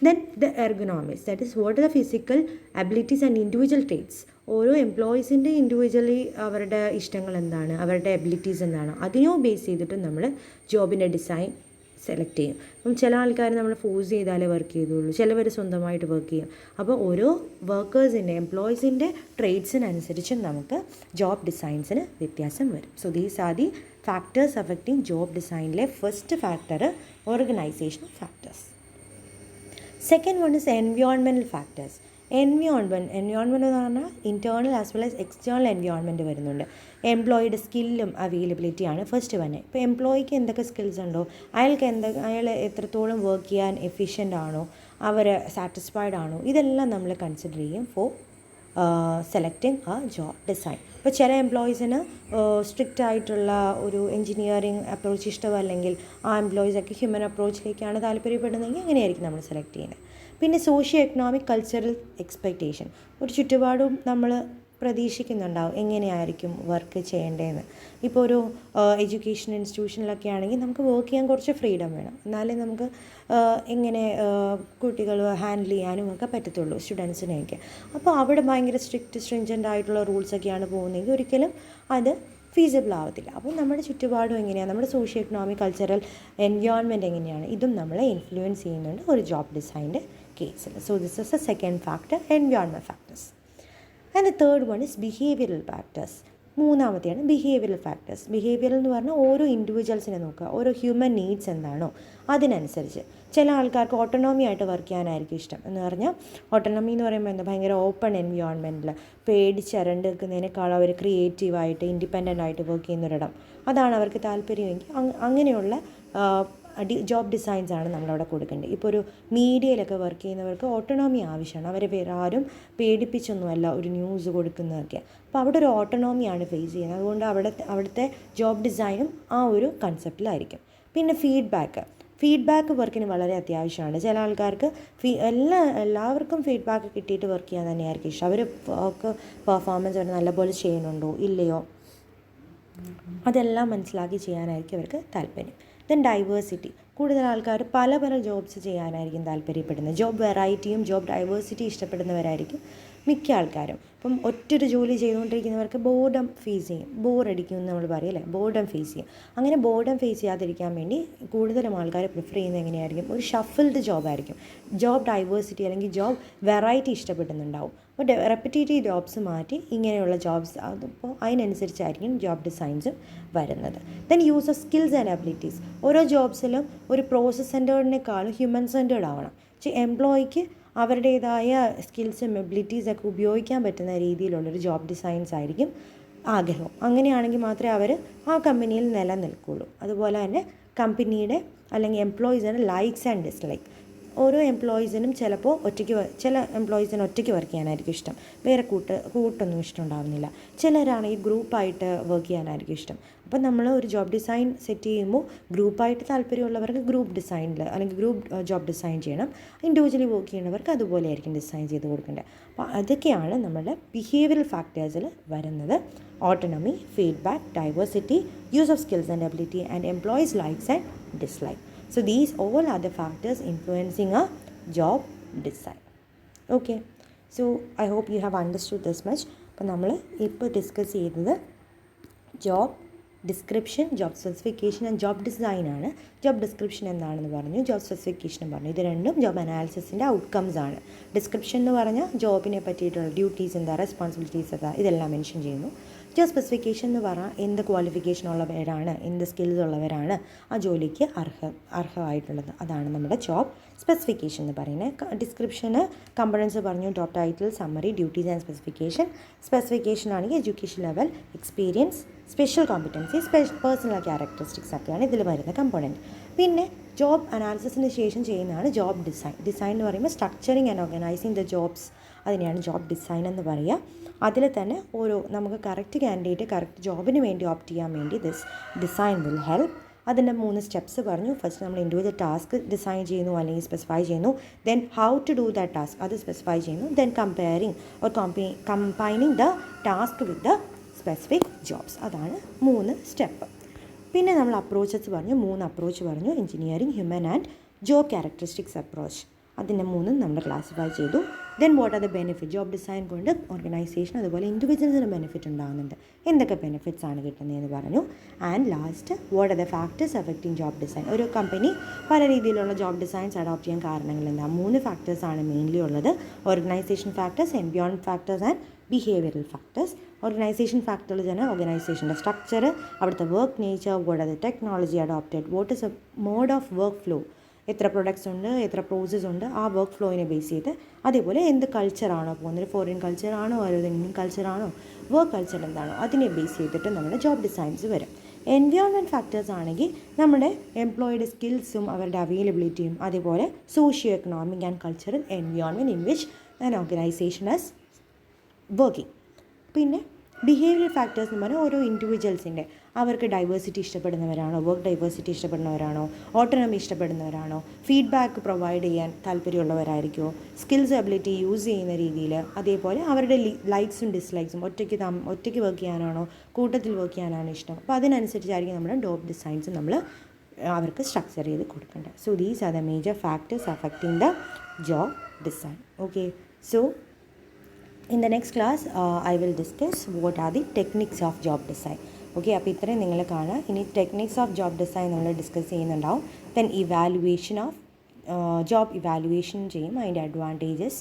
Then the ergonomics, that is what are the physical abilities and individual traits ഓരോ എംപ്ലോയീസിൻ്റെ ഇൻഡിവിജ്വലി അവരുടെ ഇഷ്ടങ്ങൾ എന്താണ്, അവരുടെ എബിലിറ്റീസ് എന്താണ്, അതിനോ ബേസ് ചെയ്തിട്ട് നമ്മൾ ജോബിൻ്റെ ഡിസൈൻ സെലക്ട് ചെയ്യും. അപ്പം ചില ആൾക്കാർ നമ്മൾ ഫോഴ്സ് ചെയ്താലേ വർക്ക് ചെയ്തുള്ളൂ, ചിലവർ സ്വന്തമായിട്ട് വർക്ക് ചെയ്യും. അപ്പോൾ ഓരോ വർക്കേഴ്സിൻ്റെ എംപ്ലോയീസിൻ്റെ ട്രേഡ്സിനനുസരിച്ച് നമുക്ക് ജോബ് ഡിസൈൻസിന് വ്യത്യാസം വരും. So these are the factors affecting job ഡിസൈനിലെ first factor organisational factors. Second one is environmental factors. Environment എന്ന് പറഞ്ഞാൽ internal as well as external environment വരുന്നുണ്ട്. എംപ്ലോയിയുടെ സ്കില്ലും അവൈലബിലിറ്റിയാണ് ഫസ്റ്റ് വന്നെ. ഇപ്പോൾ എംപ്ലോയിക്ക് എന്തൊക്കെ സ്കിൽസ് ഉണ്ടോ, അയാൾ എത്രത്തോളം വർക്ക് ചെയ്യാൻ എഫിഷ്യൻ്റ് ആണോ, അവർ സാറ്റിസ്ഫൈഡ് ആണോ, ഇതെല്ലാം നമ്മൾ കൺസിഡർ ചെയ്യും four selecting A job design. ഇപ്പോൾ ചില എംപ്ലോയീസിന് സ്ട്രിക്റ്റ് ആയിട്ടുള്ള ഒരു എൻജിനീയറിങ് അപ്രോച്ച് ഇഷ്ടമല്ലെങ്കിൽ ആ എംപ്ലോയീസൊക്കെ ഹ്യൂമൻ അപ്രോച്ചിലേക്കാണ് താല്പര്യപ്പെടുന്നതെങ്കിൽ അങ്ങനെയായിരിക്കും നമ്മൾ സെലക്ട് ചെയ്യുന്നത്. പിന്നെ സോഷ്യോ എക്കണോമിക് കൾച്ചറൽ എക്സ്പെക്റ്റേഷൻ, ഒരു ചുറ്റുപാടും നമ്മൾ പ്രതീക്ഷിക്കുന്നുണ്ടാവും എങ്ങനെയായിരിക്കും വർക്ക് ചെയ്യേണ്ടതെന്ന്. ഇപ്പോൾ ഒരു എഡ്യൂക്കേഷൻ ഇൻസ്റ്റിറ്റ്യൂഷനിലൊക്കെ ആണെങ്കിൽ നമുക്ക് വർക്ക് ചെയ്യാൻ കുറച്ച് ഫ്രീഡം വേണം, എന്നാലേ നമുക്ക് എങ്ങനെ കുട്ടികൾ ഹാൻഡിൽ ചെയ്യാനും ഒക്കെ പറ്റത്തുള്ളൂ സ്റ്റുഡൻസിനെയൊക്കെ. അപ്പോൾ അവിടെ ഭയങ്കര സ്ട്രിഞ്ചൻ്റ് ആയിട്ടുള്ള റൂൾസൊക്കെയാണ് പോകുന്നതെങ്കിൽ ഒരിക്കലും അത് ഫീസിബിൾ ആവത്തില്ല. അപ്പോൾ നമ്മുടെ ചുറ്റുപാടും എങ്ങനെയാണ്, നമ്മുടെ സോഷ്യോ എക്കണോമിക് കൾച്ചറൽ എൻവയോൺമെൻറ്റ് എങ്ങനെയാണ്, ഇതും നമ്മളെ ഇൻഫ്ലുവൻസ് ചെയ്യുന്നുണ്ട് ഒരു ജോബ് ഡിസൈൻ്റെ കേസിൽ. So this is a second factor, environment factors. And the third one is behavioural factors. മൂന്നാമത്തെയാണ് ബിഹേവിയറൽ ഫാക്ടേഴ്സ്. ബിഹേവിയറൽ എന്ന് പറഞ്ഞാൽ ഓരോ ഇൻഡിവിജ്വൽസിനെ നോക്കുക, ഓരോ ഹ്യൂമൻ നീഡ്സ് എന്താണോ അതിനനുസരിച്ച്. ചില ആൾക്കാർക്ക് ഓട്ടോണോമി ആയിട്ട് വർക്ക് ചെയ്യാനായിരിക്കും ഇഷ്ടം. എന്ന് പറഞ്ഞാൽ ഓട്ടോണോമി എന്ന് പറയുമ്പോൾ എന്താ, ഭയങ്കര ഓപ്പൺ എൻവയോൺമെൻറ്റിൽ പേടിച്ചരണ്ട് നിൽക്കുന്നതിനേക്കാളും അവർ ക്രിയേറ്റീവായിട്ട് ഇൻഡിപെൻഡൻ്റ് ആയിട്ട് വർക്ക് ചെയ്യുന്നൊരിടം, അതാണ് അവർക്ക് താല്പര്യമെങ്കിൽ അങ്ങനെയുള്ള ജോബ് ഡിസൈൻസാണ് നമ്മളവിടെ കൊടുക്കേണ്ടത്. ഇപ്പോൾ ഒരു മീഡിയയിലൊക്കെ വർക്ക് ചെയ്യുന്നവർക്ക് ഓട്ടോണോമി ആവശ്യമാണ്, അവരെ വേറെ ആരും പേടിപ്പിച്ചൊന്നുമല്ല ഒരു ന്യൂസ് കൊടുക്കുന്നതൊക്കെ. അപ്പോൾ അവിടെ ഒരു ഓട്ടോണോമിയാണ് ഫേസ് ചെയ്യുന്നത്. അതുകൊണ്ട് അവിടുത്തെ ജോബ് ഡിസൈനും ആ ഒരു കൺസെപ്റ്റിലായിരിക്കും. പിന്നെ ഫീഡ്ബാക്ക് വർക്കിന് വളരെ അത്യാവശ്യമാണ്. ചില ആൾക്കാർക്ക് എല്ലാവർക്കും ഫീഡ്ബാക്ക് കിട്ടിയിട്ട് വർക്ക് ചെയ്യാൻ തന്നെയായിരിക്കും ഇഷ്ടം. അവർ വർക്ക് പെർഫോമൻസ് അവർ നല്ലപോലെ ചെയ്യുന്നുണ്ടോ ഇല്ലയോ അതെല്ലാം മനസ്സിലാക്കി ചെയ്യാനായിരിക്കും അവർക്ക് താല്പര്യം. ദെൻ ഡൈവേഴ്സിറ്റി, കൂടുതൽ ആൾക്കാർ പല ജോബ്സ് ചെയ്യാനായിരിക്കും താല്പര്യപ്പെടുന്നത്. ജോബ് വെറൈറ്റിയും ജോബ് ഡൈവേഴ്സിറ്റി ഇഷ്ടപ്പെടുന്നവരായിരിക്കും മിക്ക ആൾക്കാരും. ഇപ്പം ഒറ്റൊരു ജോലി ചെയ്തുകൊണ്ടിരിക്കുന്നവർക്ക് ബോർഡം ഫേസ് ചെയ്യും, ബോറടിക്കും എന്ന് നമ്മൾ പറയും അല്ലേ, ബോർഡം ഫേസ് ചെയ്യും. അങ്ങനെ ബോർഡം ഫേസ് ചെയ്യാതിരിക്കാൻ വേണ്ടി കൂടുതലും ആൾക്കാർ പ്രിഫർ ചെയ്യുന്നത് എങ്ങനെയായിരിക്കും, ഒരു ഷഫിൾഡ് ജോബായിരിക്കും. ജോബ് ഡൈവേഴ്സിറ്റി അല്ലെങ്കിൽ ജോബ് വെറൈറ്റി ഇഷ്ടപ്പെടുന്നുണ്ടാവും. അപ്പോൾ റെപ്പിറ്റേറ്റീവ് ജോബ്സ് മാറ്റി ഇങ്ങനെയുള്ള ജോബ്സ്, അതിപ്പോൾ അതിനനുസരിച്ചായിരിക്കും ജോബ് ഡിസൈൻസും വരുന്നത്. Then use of skills and abilities. ഓരോ ജോബ്സിലും ഒരു പ്രോസസ് സെൻറ്റേർഡിനേക്കാളും ഹ്യൂമൻ സെൻറ്റേർഡ് ആവണം. എംപ്ലോയിക്ക് അവരുടേതായ സ്കിൽസും എബിലിറ്റീസൊക്കെ ഉപയോഗിക്കാൻ പറ്റുന്ന രീതിയിലുള്ളൊരു ജോബ് ഡിസൈൻസ് ആയിരിക്കും ആഗ്രഹം. അങ്ങനെയാണെങ്കിൽ മാത്രമേ അവർ ആ കമ്പനിയിൽ നിലനിൽക്കുകയുള്ളൂ. അതുപോലെ തന്നെ കമ്പനിയുടെ അല്ലെങ്കിൽ എംപ്ലോയീസിന് ലൈക്സ് ആൻഡ് ഡിസ്ലൈക്ക്. ഓരോ എംപ്ലോയീസിനും ചിലപ്പോൾ ചില എംപ്ലോയീസിന് ഒറ്റയ്ക്ക് വർക്ക് ചെയ്യാനായിരിക്കും ഇഷ്ടം, വേറെ കൂട്ടൊന്നും ഇഷ്ടമുണ്ടാവുന്നില്ല. ചിലരാണെങ്കിൽ ഗ്രൂപ്പായിട്ട് വർക്ക് ചെയ്യാനായിരിക്കും ഇഷ്ടം. അപ്പോൾ നമ്മൾ ഒരു ജോബ് ഡിസൈൻ സെറ്റ് ചെയ്യുമ്പോൾ ഗ്രൂപ്പായിട്ട് താല്പര്യമുള്ളവർക്ക് ഗ്രൂപ്പ് ഡിസൈനിൽ അല്ലെങ്കിൽ ഗ്രൂപ്പ് ജോബ് ഡിസൈൻ ചെയ്യണം. ഇൻഡിവിജ്വലി വർക്ക് ചെയ്യുന്നവർക്ക് അതുപോലെ ആയിരിക്കും ഡിസൈൻ ചെയ്ത് കൊടുക്കേണ്ടത്. അപ്പോൾ അതൊക്കെയാണ് നമ്മുടെ ബിഹേവിയറൽ ഫാക്ടേഴ്സിൽ വരുന്നത്. Autonomy, feedback, diversity, use of skills and ability and employees likes and dislike. So these all are the factors influencing a job design. Okay, so I hope you have understood this much. അപ്പോൾ നമ്മൾ ഇപ്പോൾ discuss ചെയ്തത് job description, job specification and job design ആണ്. Job description എന്താണെന്ന് പറഞ്ഞു, job സ്പെസിഫിക്കേഷനും പറഞ്ഞു. ഇത് രണ്ടും ജോബ് അനാലിസിസിൻ്റെ ഔട്ട്കംസ് ആണ്. ഡിസ്ക്രിപ്ഷൻ എന്ന് പറഞ്ഞാൽ ജോബിനെ പറ്റിയിട്ടുള്ള ഡ്യൂട്ടീസ് എന്താ, റെസ്പോൺസിബിലിറ്റീസ് എന്താ, ഇതെല്ലാം മെൻഷൻ ചെയ്യുന്നു. ജോബ് സ്പെസിഫിക്കേഷൻ എന്ന് പറഞ്ഞാൽ എന്ത് ക്വാളിഫിക്കേഷൻ ഉള്ളവരാണ്, എന്ത് സ്കിൽസ് ഉള്ളവരാണ് ആ ജോലിക്ക് അർഹമായിട്ടുള്ളത്, അതാണ് നമ്മുടെ ജോബ് സ്പെസിഫിക്കേഷൻ എന്ന് പറയുന്നത്. ഡിസ്ക്രിപ്ഷന് കമ്പണൻസ് പറഞ്ഞു, job title, summary, duties and specification. Specification ആണെങ്കിൽ education level, experience, special competency, personal characteristics ഒക്കെയാണ് ഇതിൽ വരുന്ന കമ്പോണൻറ്റ്. പിന്നെ ജോബ് അനാലിസിസിന് ശേഷം ചെയ്യുന്നതാണ് ജോബ് ഡിസൈൻ. ഡിസൈൻ എന്ന് പറയുമ്പോൾ structuring and organising the jobs, അതിനെയാണ് ജോബ് ഡിസൈൻ എന്ന് പറയുക. അതിൽ തന്നെ നമുക്ക് കറക്റ്റ് കാൻഡിഡേറ്റ് കറക്റ്റ് ജോബിന് വേണ്ടി ഓപ്റ്റ് ചെയ്യാൻ വേണ്ടി ദിസ് ഡിസൈൻ വിൽ ഹെൽപ്പ്. അതിൻ്റെ 3 സ്റ്റെപ്സ് പറഞ്ഞു. ഫസ്റ്റ് നമ്മൾ ഇൻഡിവിജ്വൽ ടാസ്ക് ഡിസൈൻ ചെയ്യുന്നു അല്ലെങ്കിൽ സ്പെസിഫൈ ചെയ്യുന്നു. Then how to do that task, അത് സ്പെസിഫൈ ചെയ്യുന്നു. Then comparing or combining the task with the specific jobs, അതാണ് 3 സ്റ്റെപ്പ്. പിന്നെ നമ്മൾ അപ്രോച്ചസ് പറഞ്ഞു, 3 അപ്രോച്ച് പറഞ്ഞു. Engineering, human and job characteristics approach, അതിൻ്റെ 3 നമ്മൾ ക്ലാസിഫൈ ചെയ്തു. Then what are the benefit, job design കൊണ്ട് ഓർഗനൈസേഷൻ അതുപോലെ ഇൻഡിവിജ്വൽസിന് ബെനിഫിറ്റ് ഉണ്ടാകുന്നുണ്ട്, എന്തൊക്കെ ബെനിഫിറ്റ്സ് ആണ് കിട്ടുന്നതെന്ന് പറഞ്ഞു. And last what are the factors affecting job design. ഒരു കമ്പനി പല രീതിയിലുള്ള ജോബ് ഡിസൈൻസ് അഡോപ്റ്റ് ചെയ്യാൻ കാരണങ്ങൾ എന്താ? 3 ഫാക്ടേഴ്സാണ് മെയിൻലി ഉള്ളത്. Organisation factors, environment factors and behavioural factors. Organisation factors ആണ് ഓർഗനൈസേഷൻ്റെ സ്ട്രക്ചർ, അവിടുത്തെ work nature, what are the technology adopted, what is a mode of work flow, എത്ര പ്രൊഡക്ട്സ് ഉണ്ട്, എത്ര പ്രോസസ്സ് ഉണ്ട്, ആ വർക്ക് ഫ്ലോയിനെ ബേസ് ചെയ്ത്. അതേപോലെ എന്ത് കൾച്ചറാണോ പോകുന്നത്, ഫോറിൻ കൾച്ചറാണോ അതോ ഇന്ത്യൻ കൾച്ചറാണോ, വർക്ക് കൾച്ചർ എന്താണോ, അതിനെ ബേസ് ചെയ്തിട്ട് നമ്മുടെ ജോബ് ഡിസൈൻസ് വരും. എൻവയോൺമെൻറ്റ് ഫാക്ടേഴ്സ് ആണെങ്കിൽ നമ്മുടെ എംപ്ലോയിയുടെ സ്കിൽസും അവരുടെ അവൈലബിലിറ്റിയും, അതേപോലെ socio economic and cultural environment in which an organisation as working. പിന്നെ ബിഹേവിയർ ഫാക്ടേഴ്സ് എന്ന് പറഞ്ഞാൽ ഓരോ ഇൻഡിവിജ്വൽസിൻ്റെ അവർക്ക് ഡൈവേഴ്സിറ്റി ഇഷ്ടപ്പെടുന്നവരാണോ, വർക്ക് ഡൈവേഴ്സിറ്റി ഇഷ്ടപ്പെടുന്നവരാണോ, ഓട്ടോണമി ഇഷ്ടപ്പെടുന്നവരാണോ, ഫീഡ്ബാക്ക് പ്രൊവൈഡ് ചെയ്യാൻ താല്പര്യമുള്ളവരായിരിക്കുമോ, സ്കിൽസ് എബിലിറ്റി യൂസ് ചെയ്യുന്ന രീതിയിൽ, അതേപോലെ അവരുടെ ലൈക്സും ഡിസ്ലൈക്സും, ഒറ്റയ്ക്ക് വർക്ക് ചെയ്യാനാണോ കൂട്ടത്തിൽ വർക്ക് ചെയ്യാനാണോ ഇഷ്ടം. അപ്പോൾ അതിനനുസരിച്ചായിരിക്കും നമ്മുടെ ജോബ് ഡിസൈൻസ് നമ്മൾ അവർക്ക് സ്ട്രക്ചർ ചെയ്ത് കൊടുക്കേണ്ടത്. So these are the major factors affecting the job design. Okay, so in the next class I will discuss what are the techniques of job design. Okay, അപ്പോൾ ഇത്രയും നിങ്ങൾ കാണുക. ഇനി ടെക്നിക്സ് ഓഫ് ജോബ് ഡിസൈൻ നമ്മൾ discuss ചെയ്യുന്നുണ്ടാവും. Then evaluation of job evaluation ചെയ്യും, അതിൻ്റെ advantages,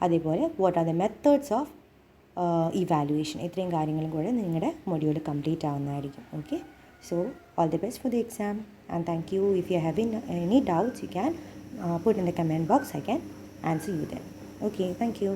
അതേപോലെ what are the methods of evaluation. ഇത്രയും കാര്യങ്ങളും കൂടെ നിങ്ങളുടെ മൊഡ്യൂൾ കംപ്ലീറ്റ് ആവുന്നതായിരിക്കും. Okay, so all the best for the exam and thank you. If you have any doubts you can put in the comment box. I can answer you then. Okay, thank you.